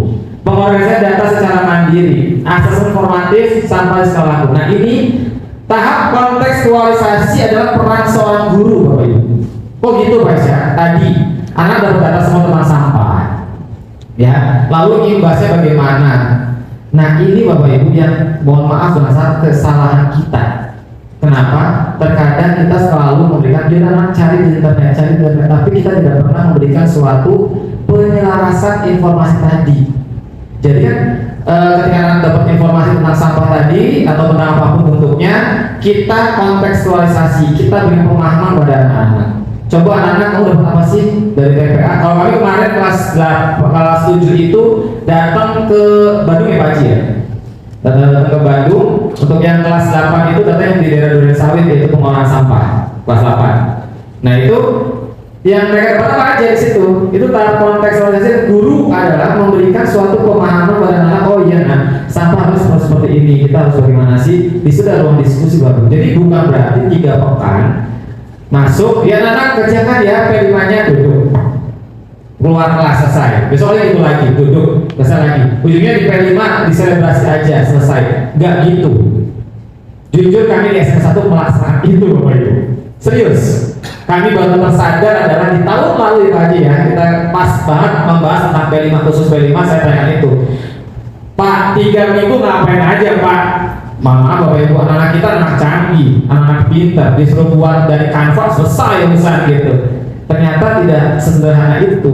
pengorganisasian data secara mandiri, akses informatif sampah di sekolahku. Nah ini tahap kontekstualisasi adalah peran seorang guru Bapak Ibu. Kok gitu Pak Isya? Tadi anak dapat data semua tentang sampah, ya. Lalu imbasnya bagaimana? Nah ini Bapak Ibu yang mohon maaf berdasarkan kesalahan kita. Kenapa? Terkadang kita selalu memberikan, kita cari di internet, tapi kita tidak pernah memberikan suatu penyelarasan informasi tadi. Jadi kan ketika anak dapat informasi tentang sampah tadi atau tentang apapun bentuknya, kita kontekstualisasi, kita beri pemahaman pada anak-anak. Coba anak-anak kamu dapat apa sih dari TPA? Kalau kami kemarin kelas 7 itu datang ke Bandung ya Pak Haji ya? Datang ke Bandung. Untuk yang kelas 8 itu datang di daerah Duren Sawit, yaitu pengolahan sampah kelas 8. Nah itu yang mereka dapat apa aja di situ? Itu tahap kontekstualisasi. Guru adalah memberikan suatu pemahaman pada anak. Oh iya, nah sampah harus seperti ini. Kita harus bagaimana sih? Di situ ada ruang diskusi baru. Jadi bukan berarti 3 pekan masuk, ya anak kerjakan ya P5-nya duduk, keluar kelas selesai, besoknya itu lagi duduk selesai lagi, ujungnya di P5 diselebrasi aja selesai. Nggak gitu. Jujur kami di SMP 1 melaksanakan itu Bapak Ibu, serius. Kami baru tersadar adalah di tahun lalu ya Pak Haji ya, kita pas banget membahas tentang P5, khusus P5. Saya tanya itu, Pak 3 minggu ngapain aja Pak? Maaf Bapak Ibu, anak-anak kita anak canggih, anak-anak pintar, disuruh buat dari kanvas selesai urusan gitu. Ternyata tidak sesederhana itu.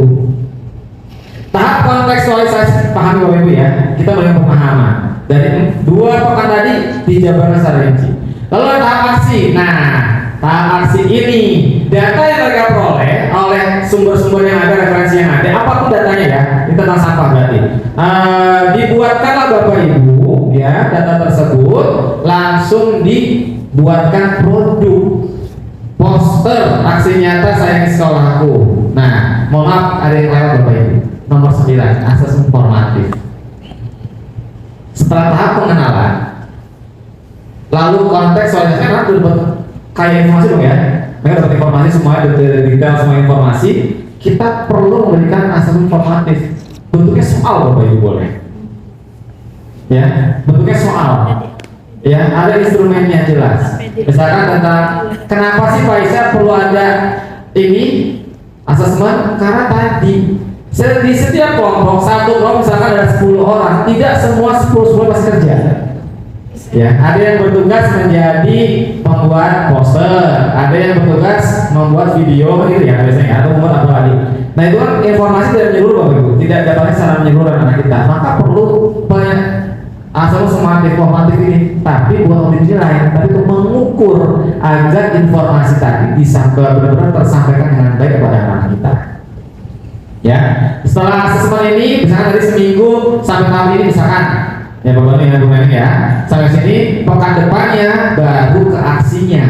Tahap kontekstualisasi, pahami Bapak Ibu ya, kita berikan pemahaman. Dari 2 pekan tadi dijabarkan secara rinci. Lalu ada tahap aksi. Nah, tahap aksi ini data yang mereka peroleh oleh sumber-sumber yang ada, referensi yang ada, apapun datanya ya, itu tentang sampah berarti. Dibuatkanlah Bapak Ibu ya data tersebut, langsung dibuatkan produk poster aksi nyata saya di sekolahku. Nah, mohon maaf ada yang lewat Bapak Ibu. Nomor 9, akses informatif. Setelah tahap pengenalan, lalu konteks soalnya kan udah dapat kayak informasi dong ya. Mereka dapat informasi semua, detail semua informasi. Kita perlu memberikan akses informatif. Bentuknya soal Bapak Ibu boleh. Ya, bentuknya soal. Ya, ada instrumennya jelas. Misalkan tentang kenapa sih Pak Isa perlu ada ini asesmen, karena tadi di setiap kelompok, satu kelompok misalkan ada 10 orang, tidak semua 10 pasti kerja. Ya, ada yang bertugas menjadi pembuat poster, ada yang bertugas membuat video gitu ya biasanya, atau membuat apa lagi. Nah itu kan informasi dari menyeluruh Bapak Ibu, tidak dapatnya secara menyeluruh anak kita, maka perlu banyak asal semangat informatif ini, tapi bukan untuk dinilai, tapi untuk mengukur agar informasi tadi bisa benar-benar tersampaikan dengan baik kepada anak kita. Ya, setelah asesmen ini, misalkan dari seminggu sampai tahun ini misalkan, ya Bapak dengan Bu ya, sampai sini pekan depannya baru ke aksinya,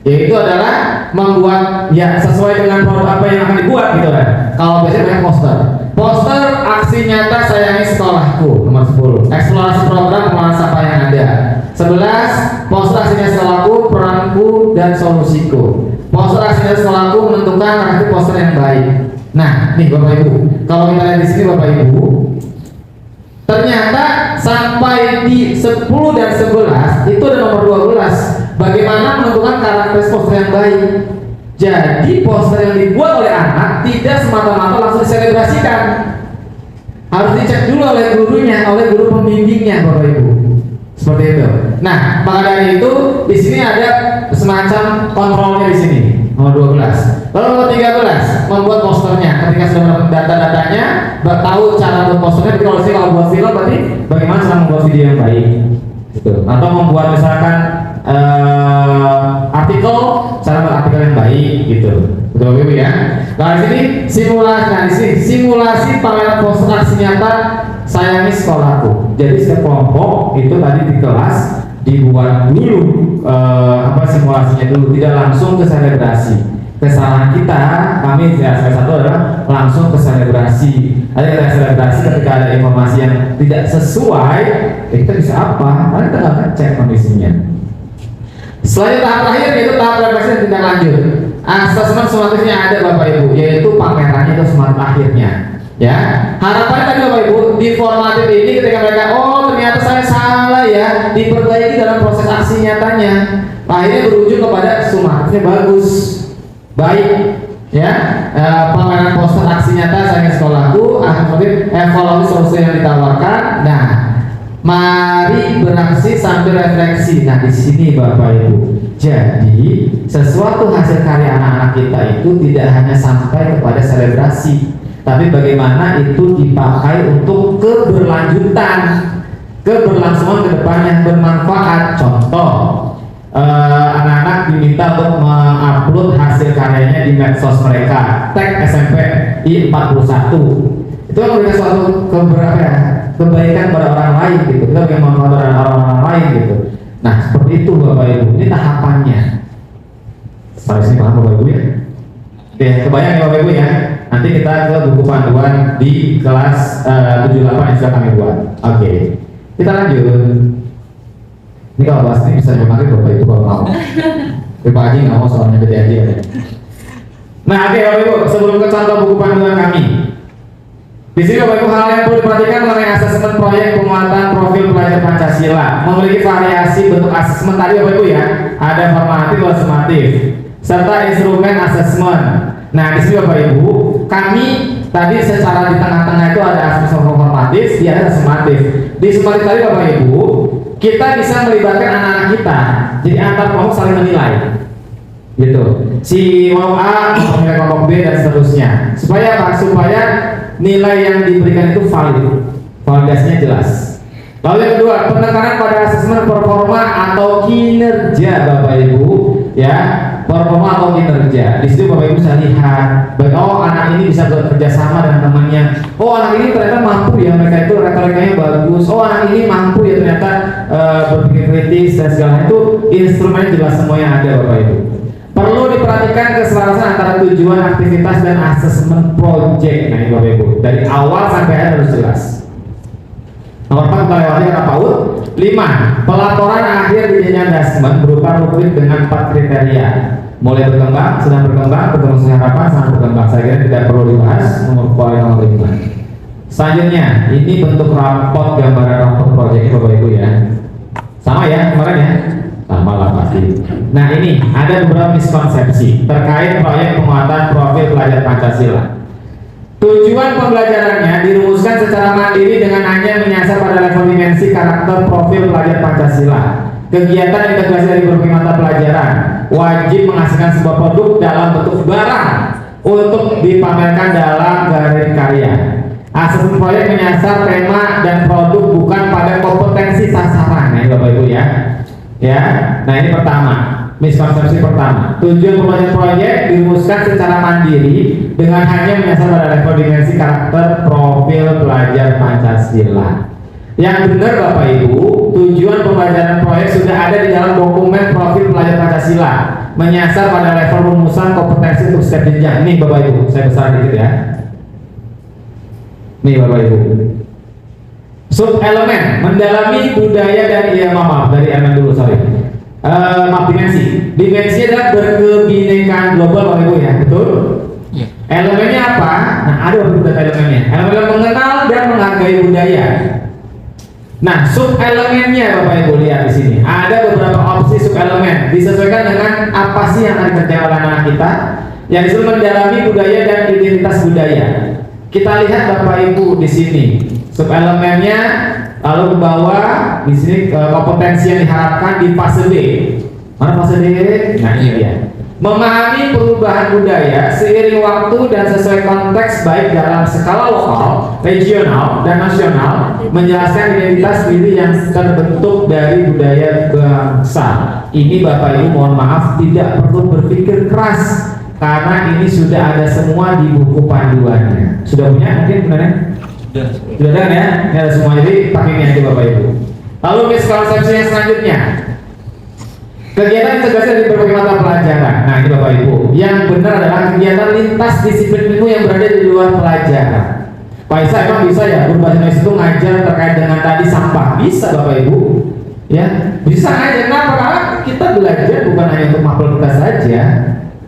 yaitu adalah membuat ya sesuai dengan produk apa yang akan dibuat gitu kan. Kalau biasanya banyak poster aksi nyata sayangi sekolahku. Nomor 10, eksplorasi program pengelolaan sampah yang ada. 11, poster aksi nyata sekolahku, peranku dan solusiku. Poster aksi nyata sekolahku menentukan arti poster yang baik. Nah, nih Bapak Ibu, kalau kita lihat di sini Bapak Ibu, ternyata sampai di 10 dan 11 itu ada nomor 12. Bagaimana menentukan karakteristik poster yang baik. Jadi poster yang dibuat oleh anak tidak semata-mata langsung diselebrasikan. Harus dicek dulu oleh gurunya, oleh guru pembimbingnya Bapak Ibu. Seperti itu. Nah, maka dari itu di sini ada semacam kontrolnya di sini. Nomor 12. Lalu nomor 13, membuat posternya. Ketika sudah mendapatkan data-datanya, tahu cara membuat posternya. Kalau buat film berarti bagaimana cara membuat video yang baik. Gitu. Atau membuat misalkan artikel, cara membuat artikel yang baik gitu. Betul Ibu ya. Nah di sini simulasi, nah di sini simulasi pameran poster aksi nyata sayangi sekolahku. Jadi setiap kelompok itu tadi di kelas dibuat dulu simulasinya dulu, tidak langsung ke selebrasi. Kesalahan kita, kami ya salah satu adalah langsung ke selebrasi. Ada kita selebrasi ketika ada informasi yang tidak sesuai, kita bisa apa? Karena kita nggak cek kondisinya. Selanjutnya tahap terakhir yaitu tahap refleksi dan tindak lanjut. Asesmen sumatifnya ada Bapak Ibu, yaitu pamerannya itu sumatif akhirnya. Ya, harapannya tadi Bapak Ibu di formatif ini ketika mereka ternyata saya salah ya, diperbaiki dalam proses aksi nyatanya. Akhirnya berujung kepada sumatifnya bagus, baik. Ya, pameran poster aksi nyata saya sekolahku, kemudian evaluasi solusi yang ditawarkan. Nah, mari beraksi sambil refleksi. Nah, di sini Bapak Ibu. Jadi, sesuatu hasil karya anak-anak kita itu tidak hanya sampai kepada selebrasi, tapi bagaimana itu dipakai untuk keberlanjutan, keberlangsungan ke depan yang bermanfaat. Contoh, anak-anak diminta untuk mengupload hasil karyanya di medsos mereka, tag SMPI 41. Itu kan memberikan suatu kebaikan pada orang lain gitu. Kita berikan manfaat pada orang lain gitu. Nah seperti itu Bapak Ibu, ini tahapannya. Sampai sini paham Bapak Ibu ya? Oke, kebayang ya Bapak Ibu ya. Nanti kita ke buku panduan di kelas 78 yang sudah kami buat. Oke, kita lanjut. Ini kalau bahas ini bisa dimakai Bapak Ibu kalau mau. Tapi Pak Haji nggak mau soalnya gede aja. Nah oke Bapak Ibu, sebelum ke contoh buku panduan kami, di sini Bapak Ibu hal yang perlu diperhatikan mengenai asesmen proyek penguatan profil pelajar Pancasila memiliki variasi bentuk asesmen tadi Bapak Ibu ya. Ada formatif atau sumatif serta instrumen asesmen. Nah di sini Bapak Ibu, kami tadi secara di tengah-tengah itu ada asesmen formatif, dia ada sumatif. Di sumatif tadi Bapak Ibu, kita bisa melibatkan anak-anak kita, jadi antar kelompok saling menilai, gitu. Si kelompok A menilai kelompok B dan seterusnya. Supaya apa? Supaya nilai yang diberikan itu valid, validasinya jelas. Lalu yang kedua, penekanan pada asesmen performa atau kinerja Bapak Ibu, ya, performa atau kinerja. Di situ Bapak Ibu bisa lihat, anak ini bisa bekerja sama dengan temannya. Anak ini ternyata mampu ya, mereka itu retorikanya bagus. Anak ini mampu ya ternyata berpikir kritis dan segala itu instrumen jelas semuanya ada Bapak Ibu. Perlu diperhatikan keselarasan antara tujuan aktivitas dan asesmen project. Nah ini Bapak Ibu, dari awal sampai akhir harus jelas. Nomor 4 kita lewati kata PAUD. 5. Pelaporan akhir di jenjang asesmen berupa rubrik dengan 4 kriteria. Mulai berkembang, sedang berkembang, sesuai harapan, sangat berkembang. Saya kira tidak perlu dibahas. Nomor 5. Selanjutnya, ini bentuk rapot, gambaran rapot proyeknya Bapak Ibu ya. Sama ya kemarin ya. Sama lah pasti. Nah ini ada beberapa miskonsepsi terkait proyek penguatan profil pelajar Pancasila. Tujuan pembelajarannya dirumuskan secara mandiri dengan hanya menyasar pada level dimensi karakter profil pelajar Pancasila. Kegiatan integrasi dari berbagai mata pelajaran wajib menghasilkan sebuah produk dalam bentuk barang untuk dipamerkan dalam galeri karya. Asesmen proyek menyasar tema dan produk bukan pada kompetensi sasaran. Nah ini Bapak Ibu ya. Ya, nah ini pertama, miskonsepsi pertama. Tujuan pembelajaran proyek dirumuskan secara mandiri dengan hanya menyasar pada level dimensi karakter profil pelajar Pancasila. Yang benar Bapak Ibu, tujuan pembelajaran proyek sudah ada di dalam dokumen profil pelajar Pancasila, menyasar pada level rumusan kompetensi untuk setiap jenjang. Ini Bapak Ibu, saya besar dikit ya. Nih Bapak Ibu. Sub elemen mendalami budaya dan maaf dari elemen dulu sorry. Maaf dimensi. Dimensi adalah berkebinekaan global Bapak Ibu ya, betul? Iya. Elemennya apa? Nah ada beberapa elemennya. Elemen mengenal dan menghargai budaya. Nah sub elemennya Bapak Ibu lihat di sini. Ada beberapa opsi sub elemen disesuaikan dengan apa sih yang akan dikerjakan oleh anak kita. Yang disebut mendalami budaya dan identitas budaya. Kita lihat Bapak Ibu di sini. Sub elemennya lalu ke bawah di sini kompetensi yang diharapkan di fase D. Mana fase D? Nah ini dia. Memahami perubahan budaya seiring waktu dan sesuai konteks baik dalam skala lokal, regional, dan nasional, menjelaskan identitas diri yang terbentuk dari budaya bangsa. Ini Bapak Ibu mohon maaf tidak perlu berpikir keras karena ini sudah ada semua di buku panduannya. Sudah punya mungkin sebenarnya? Sudah ada ya? Ini ada semua, jadi pakai ini aja Bapak Ibu. Lalu miskonsepsi yang selanjutnya, kegiatan integrasi dari berbagai mata pelajaran. Nah ini Bapak Ibu, yang benar adalah kegiatan lintas disiplin ilmu yang berada di luar pelajaran. Pak Isa emang bisa ya guru bahasa Indonesia itu ngajar terkait dengan tadi sampah? Bisa Bapak Ibu, ya bisa aja. Kenapa? Karena kita belajar bukan hanya untuk mapel kita saja.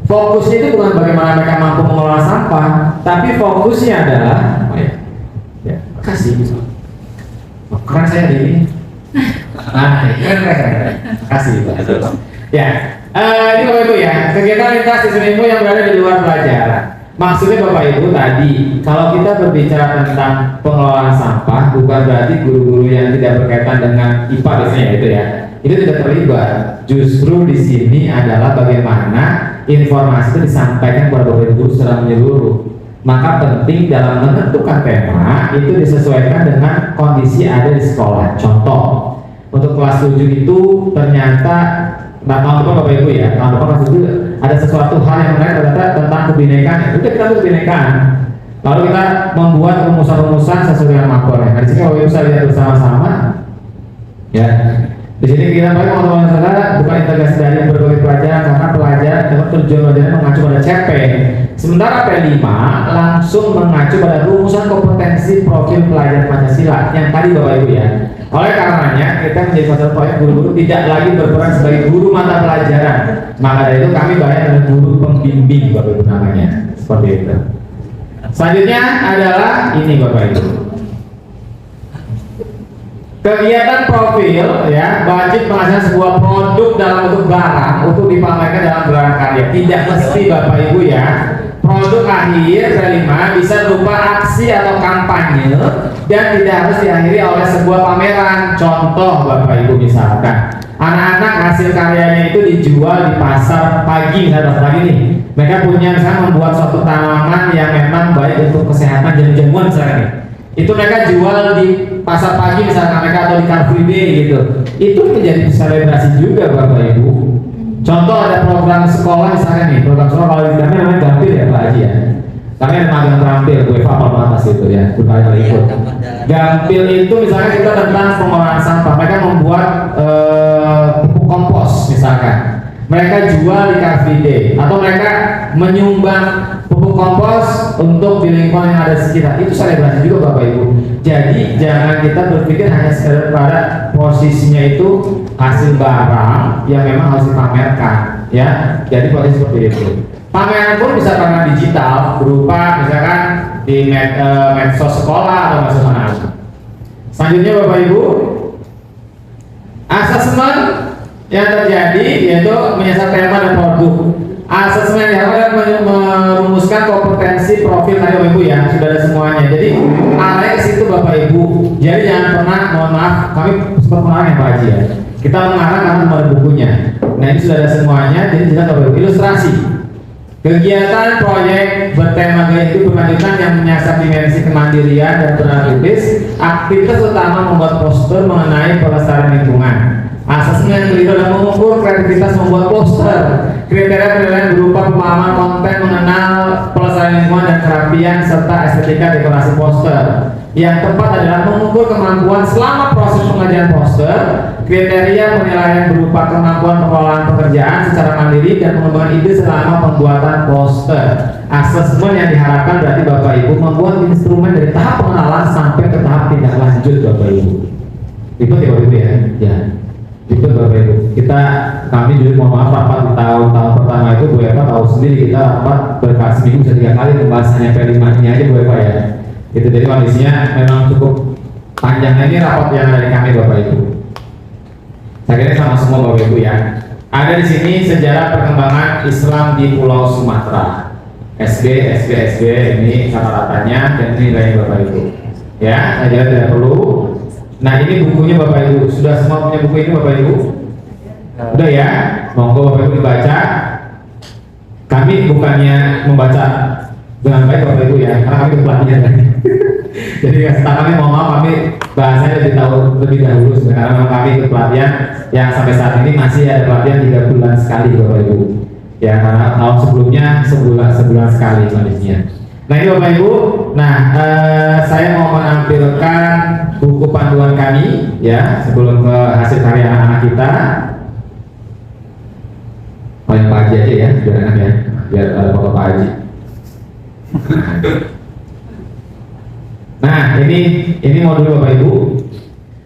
Fokusnya itu bukan bagaimana mereka mampu mengelola sampah, tapi fokusnya adalah kasih. Keren saya di ini. Nah, keren. Kasih Pak. Ya, ini Bapak Ibu ya, kegiatan lintas disiplin ilmu yang berada di luar pelajaran. Maksudnya Bapak Ibu tadi, kalau kita berbicara tentang pengelolaan sampah, bukan berarti guru-guru yang tidak berkaitan dengan IPA biasanya itu ya, itu tidak terlibat. Justru di sini adalah bagaimana informasi itu disampaikan kepada Bapak Ibu secara menyeluruh. Maka penting dalam menentukan tema itu disesuaikan dengan kondisi ada di sekolah. Contoh, untuk kelas 7 itu ternyata tahun depan Bapak Ibu ya, tahun depan kelas 7 ada sesuatu hal yang menarik ternyata tentang kebinekaan. Itu kita kebinekaan. Lalu kita membuat rumusan-rumusan sesuai dengan makornya. Nah, di sini Bapak Ibu bisa lihat bersama-sama. Ya, di sini kita pakai teman-teman saudara bukan integrasi dari berbagai pelajaran karena pelajaran dapat tujuan pelajaran mengacu pada CP. Sementara P5 langsung mengacu pada rumusan kompetensi profil pelajar Pancasila yang tadi Bapak Ibu ya. Oleh karenanya kita menjadi satu proyek guru-guru tidak lagi berperan sebagai guru mata pelajaran. Maka dari itu kami bayar dengan guru pembimbing Bapak Ibu namanya. Seperti itu. Selanjutnya adalah ini Bapak Ibu. Kegiatan profil ya, wajib menghasilkan sebuah produk dalam bentuk barang untuk dipamerkan dalam gelaran karya. Tidak mesti Bapak Ibu ya. Produk akhir P5 bisa berupa aksi atau kampanye dan tidak harus diakhiri oleh sebuah pameran. Contoh Bapak Ibu misalkan anak-anak hasil karyanya itu dijual di pasar pagi, misalnya pasar pagi nih. Mereka punya misalnya membuat suatu tanaman yang memang baik untuk kesehatan jamu-jamuan misalnya nih. Itu mereka jual di pasar pagi misalkan mereka atau di Car Free Day gitu. Itu menjadi selebrasi juga Bapak Ibu. Contoh ada program sekolah misalnya nih, program sekolah kalau di kami namanya Gampil ya Pak Haji ya. Kami ada magang terampil, gue hafal banget itu ya, berkali kali ikut. Gampil itu misalnya kita tentang pengolahan sampah, mereka membuat pupuk kompos misalkan. Mereka jual di Car Free Day atau mereka menyumbang pupuk kompos untuk di lingkungan yang ada di sekitar. Itu selebrasi juga Bapak Ibu. Jadi jangan kita berpikir hanya sekedar pada posisinya itu hasil barang yang memang harus dipamerkan ya. Jadi posisi seperti itu. Pameran pun bisa karena digital berupa misalkan di medsos sekolah atau medsos anak. Selanjutnya Bapak Ibu, asesmen yang terjadi yaitu menyasar tema dan produk. Asesmen yang akan merumuskan kompetensi profil tadi Bapak Ibu ya, sudah ada semuanya. Jadi arahnya ke situ Bapak Ibu. Jadi jangan pernah, mohon maaf, kami sempat mengarah ya Pak Haji ya. Kita mengarah karena ada bukunya. Nah ini sudah ada semuanya. Jadi jelas Bapak Ibu. Ilustrasi. Kegiatan proyek bertema gaya hidup berkelanjutan yang menyasar dimensi kemandirian dan peran aktivitas utama membuat poster mengenai pelestarian lingkungan. Asesmen keliru adalah mengukur kreativitas membuat poster. Kriteria penilaian berupa pemahaman konten mengenal pelestarian lingkungan dan kerapian serta estetika dekorasi poster. Yang tepat adalah mengukur kemampuan selama proses pengerjaan poster. Kriteria penilaian berupa kemampuan pengelolaan pekerjaan secara mandiri dan pengembangan ide selama pembuatan poster. Asesmen yang diharapkan berarti Bapak Ibu membuat instrumen dari tahap pengenalan sampai ke tahap tindak lanjut Bapak Ibu. Itu ya Bapak Ibu ya. Ya. Itu Bapak Ibu. Kami dulu mohon maaf rapat di tahun pertama itu Bu Eva tahu sendiri kita rapat berkali seminggu bisa 3 kali pembahasannya P5 ini aja Bu Eva ya. Itu jadi kondisinya memang cukup panjangnya ini rapat yang dari kami Bapak Ibu. Saya kira sama semua Bapak Ibu ya. Ada di sini sejarah perkembangan Islam di Pulau Sumatera. SB ini catatan-catanya dan ini nilainya Bapak Ibu. Ya, saya tidak perlu. Nah ini bukunya Bapak Ibu. Sudah semua punya buku ini Bapak Ibu? Udah ya, monggo Bapak Ibu dibaca. Kami bukannya membaca dengan baik Bapak Ibu ya, karena kami pelatihan. Jadi kami mohon maaf, kami bahasanya lebih dahulu karena memang kami ikut pelatihan yang sampai saat ini masih ada pelatihan 3 bulan sekali Bapak Ibu. Ya karena tahun sebelumnya sebulan sekali kondisinya. Nah ini Bapak Ibu, saya mau menampilkan buku panduan kami ya sebelum ke hasil karya anak-anak kita. Paling Pak Haji aja ya, biar enak ya, biar ada foto Pak Haji. Nah ini modul Bapak Ibu.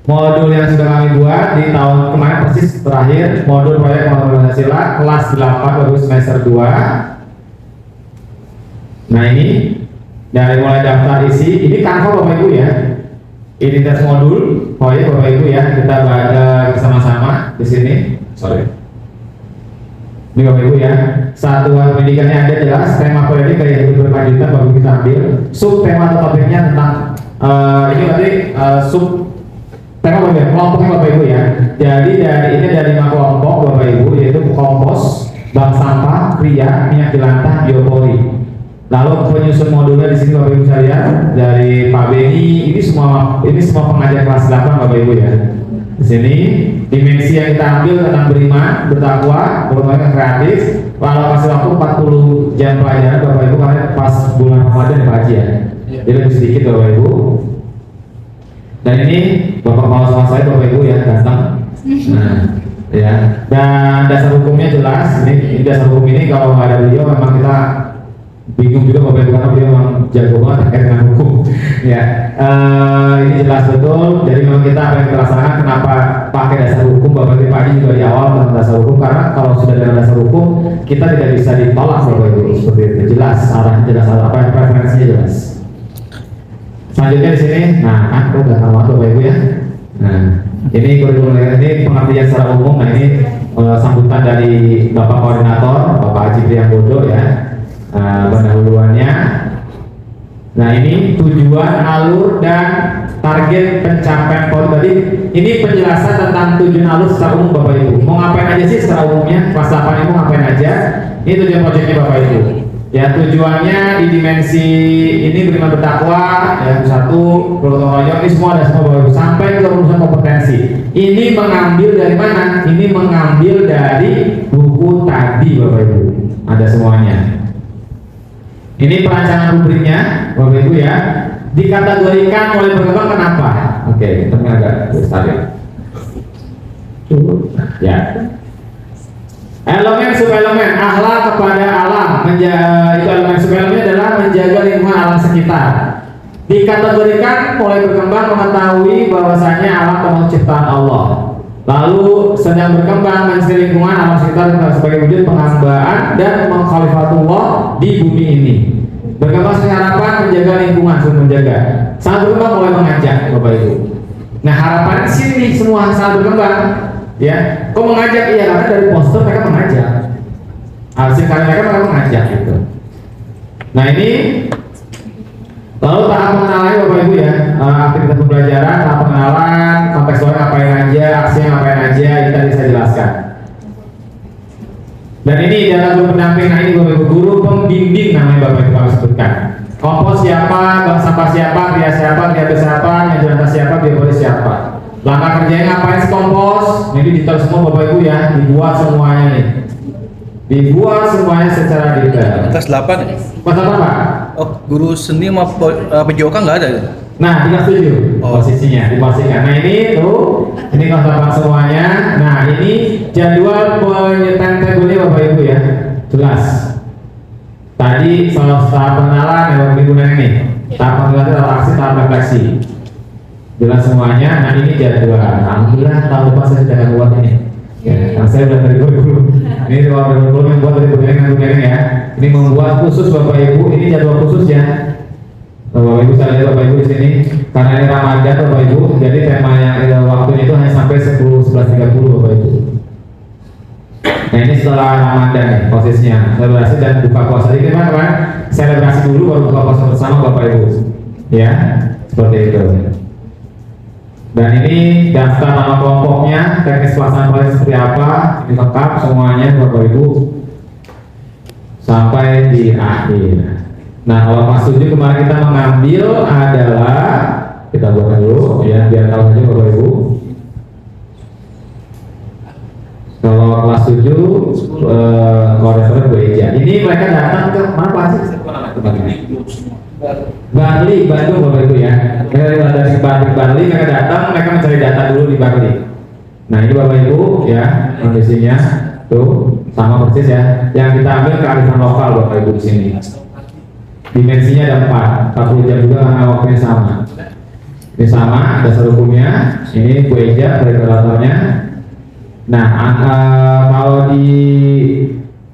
Modul yang sudah kami buat di tahun kemarin persis terakhir, modul proyek pengembangan Pancasila kelas 8 baru semester 2. Nah ini dari mulai daftar isi, ini Canva Bapak Ibu ya. Ini tes modul proyek Bapak Ibu ya, kita baca bersama-sama di sini. Sorry. Ini Bapak Ibu ya, satuan pendidikannya ada jelas, tema proyek gaya hidup berkelanjutan Bapak Ibu kita ambil. Sub tema atau topiknya tentang ini berarti sub tema Bapak Ibu, kelompoknya Bapak Ibu ya. Jadi ini ada 5 kelompok Bapak Ibu, yaitu kompos, bank sampah, kria, minyak jelantah, biopori. Lalu penyusun modulnya di sini Bapak Ibu saya lihat dari Pak Beni, ini semua pengajar kelas 8 Bapak Ibu ya. Di sini dimensi yang kita ambil tentang beriman, bertakwa, bermain kreatif. Lalu kasih waktu 40 jam pelajaran Bapak Ibu karena pas bulan Ramadan ya Pak Haji ya. Jadi lebih sedikit Bapak Ibu. Dan ini Bapak Kepala Sekolah saya Bapak Ibu ya datang. Nah, ya. Dan dasar hukumnya jelas. Ini dasar hukum ini kalau nggak ada beliau memang kita bingung juga Bapak Ibu karena beliau memang jago banget terkait dengan hukum. Ya, ini jelas betul. Jadi memang kita apa yang kita laksanakan kenapa pakai dasar hukum Bapak Ibu Haji juga di awal tentang dasar hukum karena kalau sudah dalam dasar hukum kita tidak bisa ditolak Bapak Ibu seperti itu. Jelas arahnya jelas apa yang preferensinya jelas. Selanjutnya di sini, nah kan kita udah tahu Bapak Ibu ya. Nah, ini kurikulum ini pengertian secara umum. Nah ini sambutan dari Bapak Koordinator Bapak Haji Priambodo ya. Pendahuluannya. Nah ini tujuan, alur dan target pencapaian poin. Tadi ini penjelasan tentang tujuan alur secara umum Bapak Ibu. Mau ngapain aja sih secara umumnya? Kelas 8 itu ngapain aja? Ini tujuan proyeknya Bapak Ibu. Ya tujuannya di dimensi ini beriman bertakwa yang 1, protokol royong ini semua ada semua Bapak Ibu sampai ke urusan kompetensi. Ini mengambil dari mana? Ini mengambil dari buku tadi Bapak Ibu. Ada semuanya. Ini perancangan rubriknya Bapak Ibu ya. Dikategorikan mulai berkembang kenapa? Oke, kita agak besar ya. Ya. Elemen subelemen akhlak kepada alam itu elemen subelemennya adalah menjaga lingkungan alam sekitar. Dikategorikan mulai berkembang mengetahui bahwasanya alam termasuk ciptaan Allah. Lalu sedang berkembang menjadi lingkungan alam sekitar sebagai wujud penghambaan dan mengkhalifatullah di bumi ini. Berkembang secara harapan menjaga lingkungan, menjaga. Sangat berkembang mulai mengajak Bapak Ibu. Nah harapan sini semua sangat berkembang. Ya, kok mengajak? Iya karena dari poster mereka mengajak. Hasil karya mereka mengajak gitu. Nah ini lalu tahap pengenalan Bapak Ibu ya, aktivitas pembelajaran, tahap pengenalan, konteks luar ngapain aja, aksinya ngapain aja, itu tadi saya jelaskan. Dan ini data guru pendamping, nah ini Bapak Ibu guru pembimbing namanya Bapak Ibu kami sebutkan. Kompos siapa, bank sampah siapa, kria siapa, yang jelantah siapa, biopori siapa. Langkah kerjanya ngapain sih kompos? Ini detail semua Bapak Ibu ya, dibuat semuanya nih. Dibuat semuanya secara detail. Kelas 8 ya? Kelas 8 Pak? Oh, guru seni sama PJOK nggak ada ya? Nah, tinggal 7 posisinya, dipastikan. Nah ini tuh, ini kelas 8 semuanya. Nah ini jadwal penyetan tabelnya Bapak Ibu ya, jelas. Tadi soal tahap pengenalan ya Bapak Ibu Nenek nih. Tahap pengenalan itu aksi, tahap refleksi. Jelas semuanya. Nah ini jadwal. Alhamdulillah tahun depan saya sudah buat ini. Ya, karena saya sudah dari dulu. Ini kalau dari dulu yang buat dari Buneneng ya. Ini membuat khusus Bapak Ibu. Ini jadwal khusus ya. Bapak Ibu saya lihat Bapak Ibu di sini. Karena ini Ramadan Bapak Ibu. Jadi temanya waktunya itu hanya sampai 11.30 Bapak Ibu. Nah ini setelah Ramadan nih posisinya selebrasi dan buka puasa. Jadi kan selebrasi dulu baru buka puasa bersama Bapak Ibu. Ya, seperti itu. Dan ini daftar nama kelompoknya, teknis pelaksanaan seperti apa, ini lengkap semuanya Bapak Ibu sampai di akhir. Nah kalau pas 7 kemarin kita mengambil adalah kita buat dulu ya biar tahu aja Bapak Ibu. Kalau kelas 7 koordinator gereja. Ini mereka datang ke mana Pak sih? Bali, Bandung Bapak Ibu ya. Mereka dari Bali, mereka datang, mereka mencari data dulu di Bali. Nah ini Bapak Ibu ya kondisinya tuh sama persis ya. Yang kita ambil kearifan lokal Bapak Ibu di sini. Dimensinya ada 40 jam juga karena waktunya sama. Ini sama, dasar hukumnya. Ini gereja regulatornya. Nah, kalau di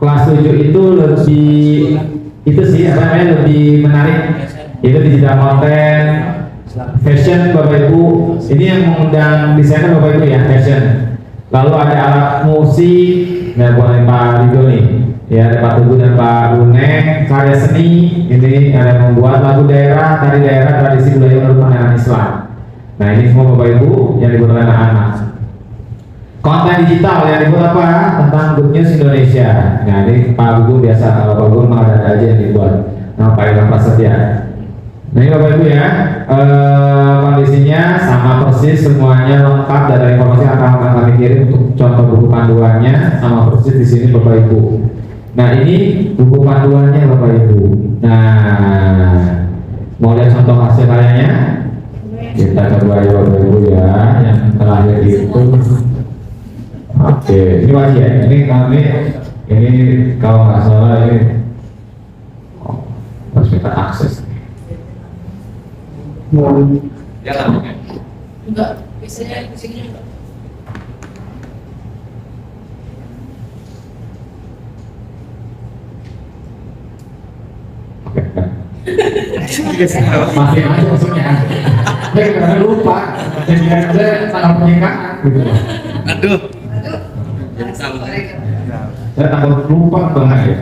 kelas 7 itu lebih itu sih apa namanya lebih menarik. Itu digital content, fashion Bapak Ibu. Ini yang mengundang desainer Bapak Ibu ya, fashion. Lalu ada alat musik, nah boleh Pak Rido nih. Ya, ada Pak Tugu dan Pak Buneng, karya seni. Ini ada yang membuat lagu daerah, tari daerah, tradisi budaya menurut pandangan Islam. Nah, ini semua Bapak Ibu yang dibuat oleh anak-anak. Konten digital yang dibuat apa? Tentang Good News Indonesia. Nah ini Pak Gugu biasa, kalau Pak Gugu memang ada aja yang dibuat. Nah Pak Ilham Prasetya. Nah ini Bapak Ibu ya, kondisinya sama persis, semuanya lengkap, data informasi akan kami kirim untuk contoh buku panduannya sama persis di sini Bapak Ibu. Nah ini buku panduannya Bapak Ibu. Nah mau lihat contoh hasil karyanya? Kita coba ya Bapak Ibu ya, yang terakhir itu. Oke, ini wajib ya. Ini kalau nggak salah ini harus minta akses. Jalan. Enggak, biasanya di sini enggak. Masih aja maksudnya. Saya karena lupa. Jadi saya sangat penyingkaan gitu. Aduh. Saya takut lupa banget ya.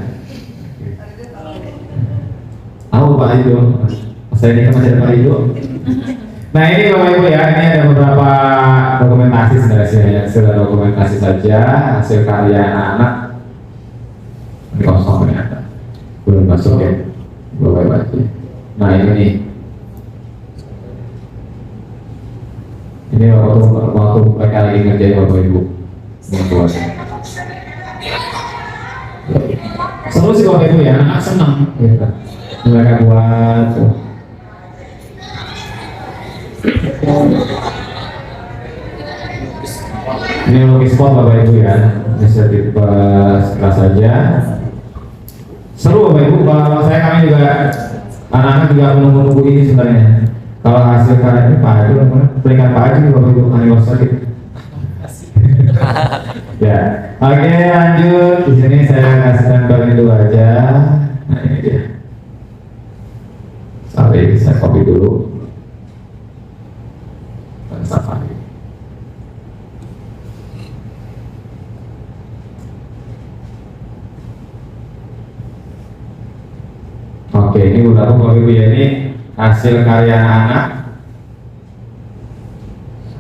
Tahu Pak Ido. Saya ini kan masih ada Pak Ido. Nah ini Bapak Ibu ya, ini ada beberapa dokumentasi sebenarnya, sudah dokumentasi saja hasil karya anak-anak. Ini kosong ternyata, belum masuk ya, Bapak Ibu. Nah ini nih, ini waktu mereka lagi ngerjain Bapak Ibu. Ini buat. Seru sih Bapak Ibu ya, anak senang. Gitu. Mereka buat. Ini lukis spot Bapak Ibu ya, bisa dibahas saja. Seru Bapak Ibu, kalau saya kami juga anak-anak juga menunggu-nunggu ini sebenarnya. Kalau hasil karya ini Pak Haji, peringkat Pak Haji Bapak Ibu anniversary. Ya, oke lanjut. Di sini saya kasih bagian dulu aja. Nah ini dia. Sorry, saya copy dulu. Safari. Oke, ini udah Bapak Ibu ya, ini hasil karya anak.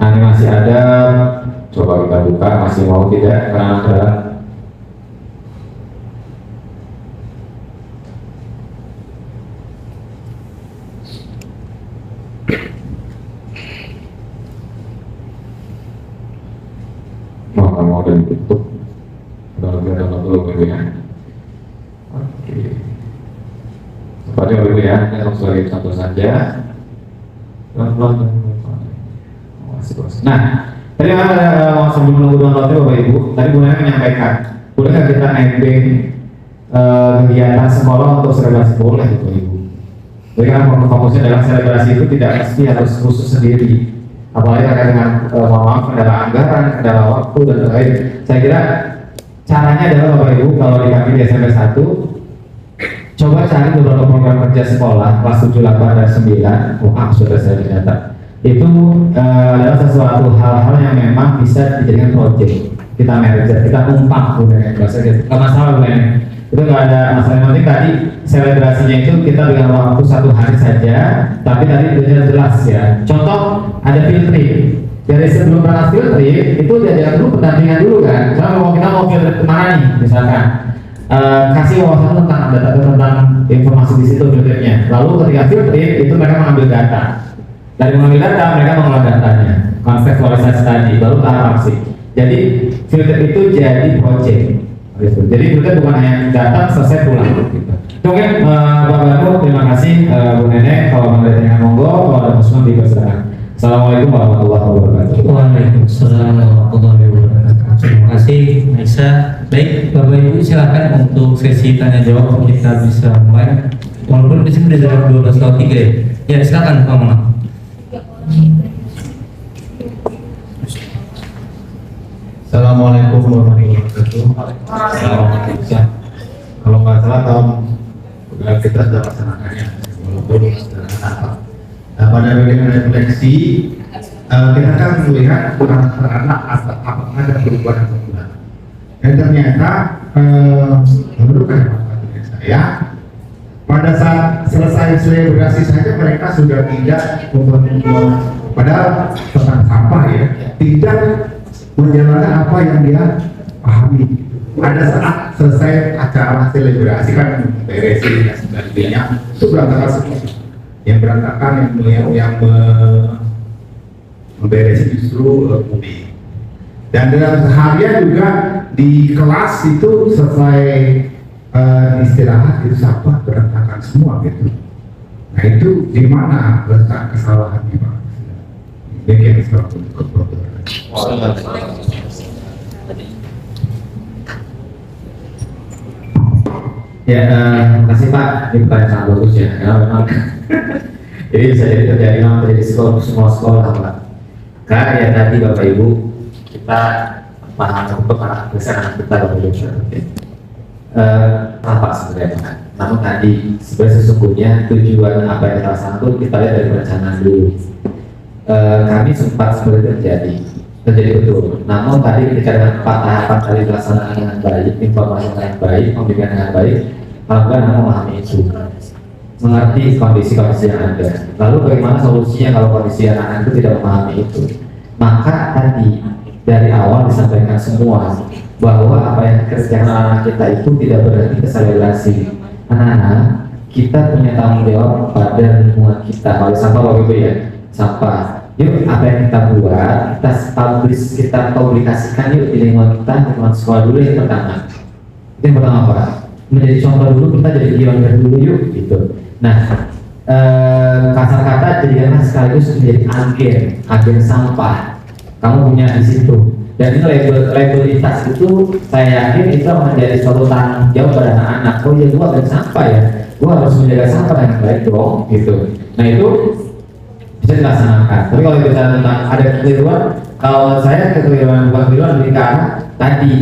Animasi ada, coba kita buka, masih mau tidak karena ada. Mau dan tutup dalam dulu ya. Oke. Seperti itu ya, ini langsung sebagai contoh saja. Nah, tadi sebelum menunggu downloadnya Bapak Ibu, tadi Bu Nana menyampaikan, boleh nggak kita nebeng kegiatan sekolah untuk selebrasi boleh gitu Ibu. Jadi kan fokusnya dalam selebrasi itu tidak mesti harus khusus sendiri. Apalagi terkait dengan mohon maaf kendala anggaran, kendala waktu dan lain. Saya kira caranya adalah Bapak Ibu kalau di kami di SMP 1 coba cari beberapa program kerja sekolah kelas 7, 8, dan 9. Wah, sudah saya ternyata itu adalah sesuatu hal-hal yang memang bisa dijadikan project. Kita manajer, kita numpang udah bahasa gitu. Nggak masalah udah itu nggak ada masalah. Yang penting tadi selebrasinya itu kita dengan waktu 1 hari saja, tapi tadi sudah jelas ya. Contoh ada field trip. Dari sebelum berangkat field trip itu jadi dulu pendampingan dulu kan. Misalnya kita mau field trip kemana nih misalkan. Kasih wawasan tentang data tentang informasi di situ field tripnya. Lalu ketika field trip itu mereka mengambil data. Dari mengambil data mereka mengolah datanya, kontekstualisasi tadi, baru tahap aksi. Jadi field trip itu jadi project. Gitu. Jadi kita bukan hanya datang selesai pulang gitu. Mungkin Bapak Banu, terima kasih Bu Nenek. Kalau mau ada yang monggo, kalau ada masukan dipersilakan. Assalamualaikum warahmatullahi wabarakatuh. Waalaikumsalam warahmatullahi wabarakatuh. Terima kasih Aisyah. Baik Bapak Ibu silakan untuk sesi tanya jawab kita bisa mulai. Walaupun di sini sudah 12:03 ya. Ya silakan Pak Mama. Assalamualaikum warahmatullahi wabarakatuh. Kalau nggak salah tahun kita sudah laksanakannya, walaupun sederhana. Nah, pada dengan refleksi kita kan melihat anak-anak apakah ada perubahan atau tidak. Dan ternyata menurut hemat saya pada saat selesai selebrasi saja mereka sudah tidak padahal tentang sampah ya, tidak menjalankan apa yang dia pahami. Pada saat selesai acara selebrasi kan beresin dan sebagainya itu berantakan semua. Yang berantakan yang memberesin justru Budi. Dan dalam seharian juga di kelas itu selesai istirahat itu sampah berantakan semua gitu. Nah itu di mana letak kesalahannya Pak? Demikian seperti itu. Ya, terima kasih Pak. Ini pertanyaan sangat bagus ya. Karena memang jadi bisa jadi terjadi memang terjadi semua sekolah Pak. Karena ya tadi Bapak Ibu kita paham untuk anak besar kita Bapak Ibu. Apa sebenarnya Pak? Namun tadi sebenarnya sesungguhnya tujuan apa yang kita laksanakan kita lihat dari perencanaan dulu. Kami sempat sebenarnya terjadi betul. Namun tadi ketika dengan 4 tahapan tadi dilaksanakan dengan baik, informasi dengan baik, pemberian dengan baik, alhamdulillah memahami itu, mengerti kondisi-kondisi yang ada. Lalu bagaimana solusinya kalau kondisi anak itu tidak memahami itu? Maka tadi dari awal disampaikan semua bahwa apa yang dikerjakan anak kita itu tidak berarti kesalebrasi. Anak-anak kita punya tanggung jawab pada lingkungan kita. Kalau sampah Bapak Ibu ya, sampah. Yuk apa yang kita buat, kita publikasikan yuk di lingkungan kita, lingkungan sekolah dulu yang pertama. Itu yang pertama Pak. Menjadi contoh dulu, kita jadi pionir dulu yuk gitu. Nah, kasar kata jadikanlah sekaligus menjadi agen sampah. Kamu punya di situ. Dan ini labelitas itu saya yakin itu menjadi suatu tanggung jawab pada anak-anak. Oh iya, gua agen sampah ya, gua harus menjaga sampah dengan baik dong gitu. Nah itu bisa dilaksanakan. Tapi kalau bicara tentang ada kekeliruan, kalau saya kekeliruan di arah tadi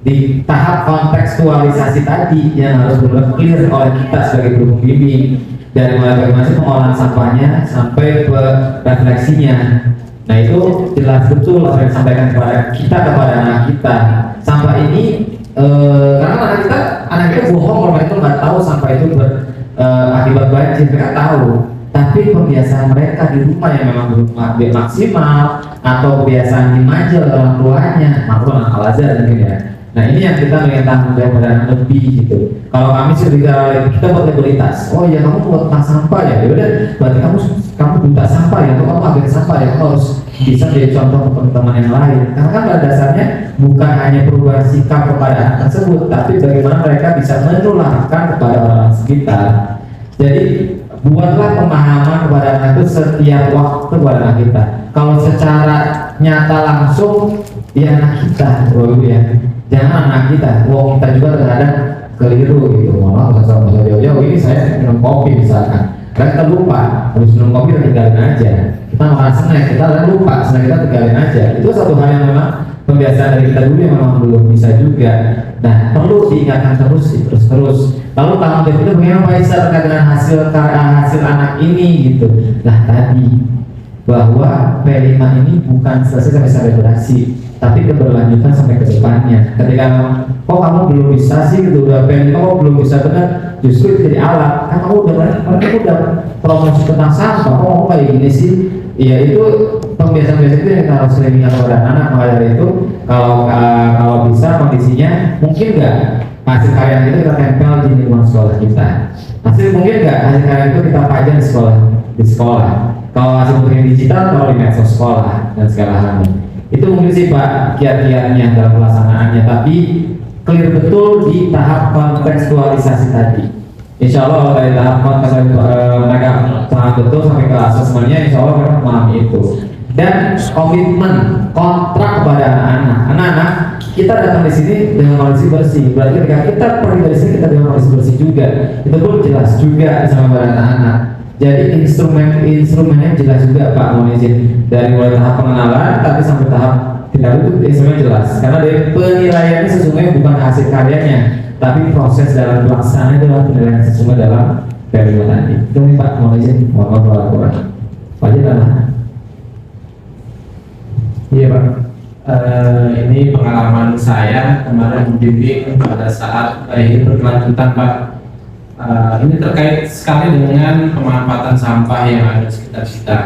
di tahap kontekstualisasi tadi yang harus benar clear oleh kita sebagai guru pembimbing dari mulai bagaimana pengolahan sampahnya sampai ke refleksinya. Nah itu jelas betul apa yang disampaikan kepada anak kita. Sampah ini karena anak kita bohong kalau mereka nggak tahu sampah itu akibat banjir, mereka tahu. Tapi kebiasaan mereka di rumah yang memang belum maksimal atau kebiasaan dimanja oleh orang tuanya, maklum Al-Azhar mungkin ya. Nah ini yang kita ingin tanggung jawab pada lebih gitu. Kalau kami sih bicara kita buat legalitas. Oh ya kamu buat tentang sampah ya, yaudah berarti kamu buta sampah ya, atau kamu agen sampah ya, kamu harus bisa jadi contoh untuk teman-teman yang lain. Karena kan pada dasarnya bukan hanya perubahan sikap kepada anak tersebut, tapi bagaimana mereka bisa menularkan kepada orang sekitar. Jadi buatlah pemahaman kepada anak itu setiap waktu kepada anak kita. Kalau secara nyata langsung ya anak kita, ya jangan anak kita. Wong kita juga terhadap keliru gitu. Malah bahasa jauh-jauh ini saya minum kopi misalkan, karena kita lupa habis minum kopi kita tinggalin aja. Kita makan snack, kita lupa snack kita tinggalin aja. Itu satu hal yang memang pembiasaan dari kita dulu yang memang belum bisa juga. Nah, perlu diingatkan terus. Lalu tanggung jawab itu bagaimana Pak Isa terkait dengan hasil anak ini gitu. Nah, tadi bahwa P5 ini bukan selesai sampai selebrasi, tapi keberlanjutan sampai ke depannya. Ketika kok kamu belum bisa sih gitu, udah P5 kok belum bisa benar, justru itu jadi alat. Kan kamu udah promosi tentang sampah, kok kamu kayak gini sih? Ya itu pembiasaan-pembiasaan itu yang kita harus sering ingat kepada anak. Maka dari itu kalau bisa kondisinya mungkin nggak hasil karya itu kita tempel di lingkungan sekolah kita. Mungkin nggak hasil karya itu kita pajang di sekolah. Kalau hasil mungkin digital, kalau di medsos sekolah dan segala hal. Itu mungkin sih Pak kiat-kiatnya dalam pelaksanaannya. Tapi clear betul di tahap kontekstualisasi tadi. Insya Allah dari tahap konteks mereka sangat betul sampai ke asesmennya, insya Allah mereka memahami itu. Dan komitmen kontrak kepada anak-anak, kita datang di sini dengan kondisi bersih. Berarti ketika kita pergi dari sini kita dengan kondisi bersih juga. Itu pun jelas juga sama pada anak-anak. Jadi instrumennya jelas juga Pak, mohon izin, dari mulai tahap pengenalan tapi sampai tahap tidak itu instrumen jelas. Karena dari penilaiannya sesungguhnya bukan hasil karyanya, tapi proses dalam pelaksanaan itu adalah penilaian sesungguhnya dalam periode tadi. Itu nih Pak, mohon izin, mohon maaf kurang. Pak Jendela. Iya Pak, ini pengalaman saya kemarin membimbing pada saat ini berkelanjutan Pak. Ini terkait sekali dengan pemanfaatan sampah yang ada di sekitar kita.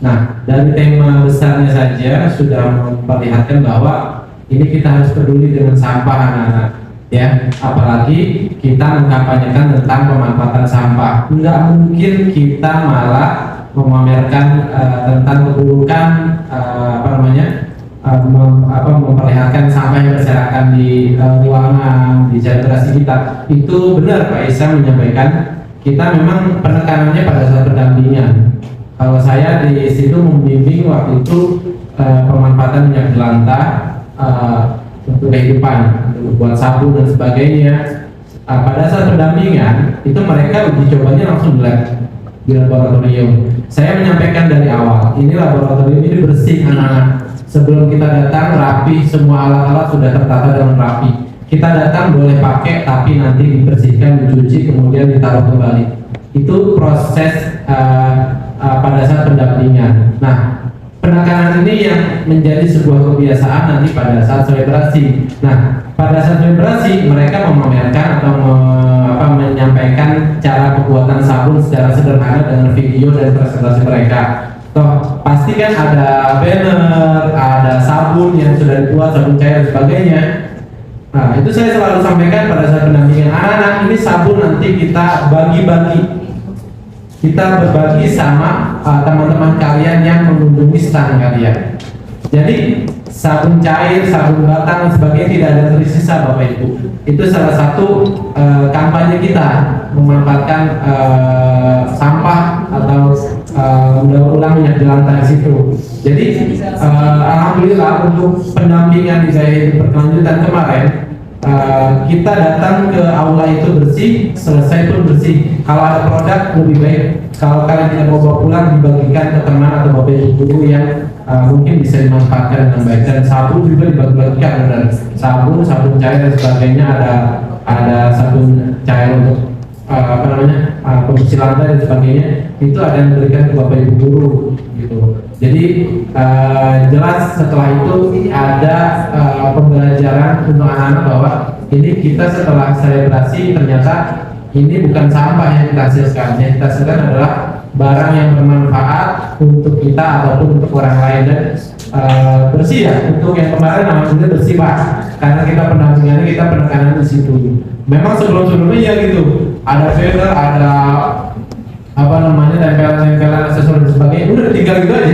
Nah, dari tema besarnya saja sudah memperlihatkan bahwa ini kita harus peduli dengan sampah anak-anak, ya. Apalagi kita mengkampanyekan tentang pemanfaatan sampah. Nggak mungkin kita malah memamerkan tentang keburukan memperlihatkan sampah yang berserakan di ruangan, di selebrasi kita. Itu benar Pak Isa menyampaikan, kita memang penekanannya pada saat pendampingan. Kalau saya di situ membimbing waktu itu pemanfaatan minyak jelantah untuk kehidupan, untuk buat sabun dan sebagainya. Pada saat pendampingan itu mereka uji cobanya langsung di laboratorium. Saya menyampaikan dari awal, ini laboratorium ini bersih anak-anak. Sebelum kita datang rapi, semua alat-alat sudah tertata dengan rapi. Kita datang boleh pakai, tapi nanti dibersihkan, dicuci, kemudian ditaruh kembali. Itu proses pada saat pendampingan. Nah, penekanan ini yang menjadi sebuah kebiasaan nanti pada saat selebrasi. Nah, pada saat selebrasi mereka memamerkan atau menyampaikan cara pembuatan sabun secara sederhana dengan video dan presentasi mereka. Toh pasti kan ada banner, ada sabun yang sudah dibuat, sabun cair dan sebagainya. Nah, itu saya selalu sampaikan pada saat pendampingan anak-anak, ini sabun nanti kita bagi-bagi. Kita berbagi sama teman-teman kalian yang mengunjungi stand kalian. Jadi sabun cair, sabun batang dan sebagainya tidak ada tersisa Bapak Ibu. Itu salah satu kampanye kita memanfaatkan sampah atau daur ulang minyak jelantah di situ. Jadi alhamdulillah untuk pendampingan di gaya berkelanjutan kemarin kita datang ke aula itu bersih, selesai pun bersih. Kalau ada produk lebih baik kalau kalian tidak mau bawa pulang dibagikan ke teman atau bapak ibu guru yang mungkin bisa dimanfaatkan dengan baik. Dan sabun juga dibagi-bagikan, dan sabun cair dan sebagainya, ada sabun cair untuk pembersih lantai dan sebagainya, itu ada yang diberikan ke bapak ibu guru gitu. Jadi jelas setelah itu ada pembelajaran untuk anak-anak bahwa ini kita setelah selebrasi ternyata ini bukan sampah yang kita hasilkan. Yang kita hasilkan adalah barang yang bermanfaat untuk kita ataupun untuk orang lain, dan bersih ya. Untuk yang kemarin namanya bersih Pak, karena kita pendampingannya, kita penekanan di situ. Memang sebelum-sebelumnya ya gitu, ada banner, ada tempelan-tempelan aksesoris dan sebagainya, udah tinggal gitu aja,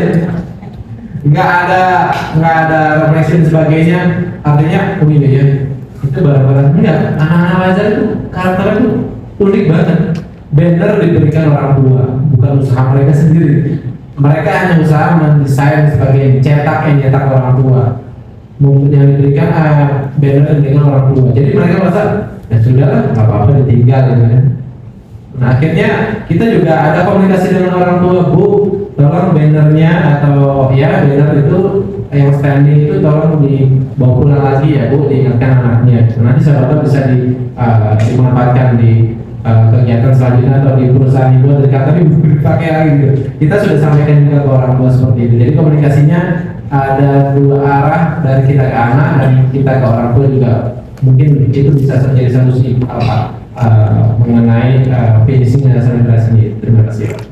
nggak ada refleksi dan sebagainya. Artinya ini ya, itu barang-barang enggak. Anak-anak Lazar itu karakternya itu unik banget. Banner diberikan orang tua, bukan usaha mereka sendiri. Mereka hanya usaha mendesain sebagai cetak yang nyetak orang tua. Yang diberikan banner dengan orang tua. Jadi mereka merasa ya sudah lah, nggak apa-apa ditinggal gitu kan. Nah akhirnya kita juga ada komunikasi dengan orang tua, Bu, tolong bannernya atau ya banner itu yang standing itu tolong dibawa pulang lagi ya Bu, diingatkan anaknya. Nanti siapa tahu bisa dimanfaatkan di kegiatan selanjutnya atau di perusahaan ibu atau tapi dipakai lagi gitu. Kita sudah sampaikan juga ke orang tua seperti itu. Jadi komunikasinya ada dua arah, dari kita ke anak dan kita ke orang tua juga. Mungkin itu bisa menjadi solusi mengenai finishing dan sanitarasi. Terima kasih.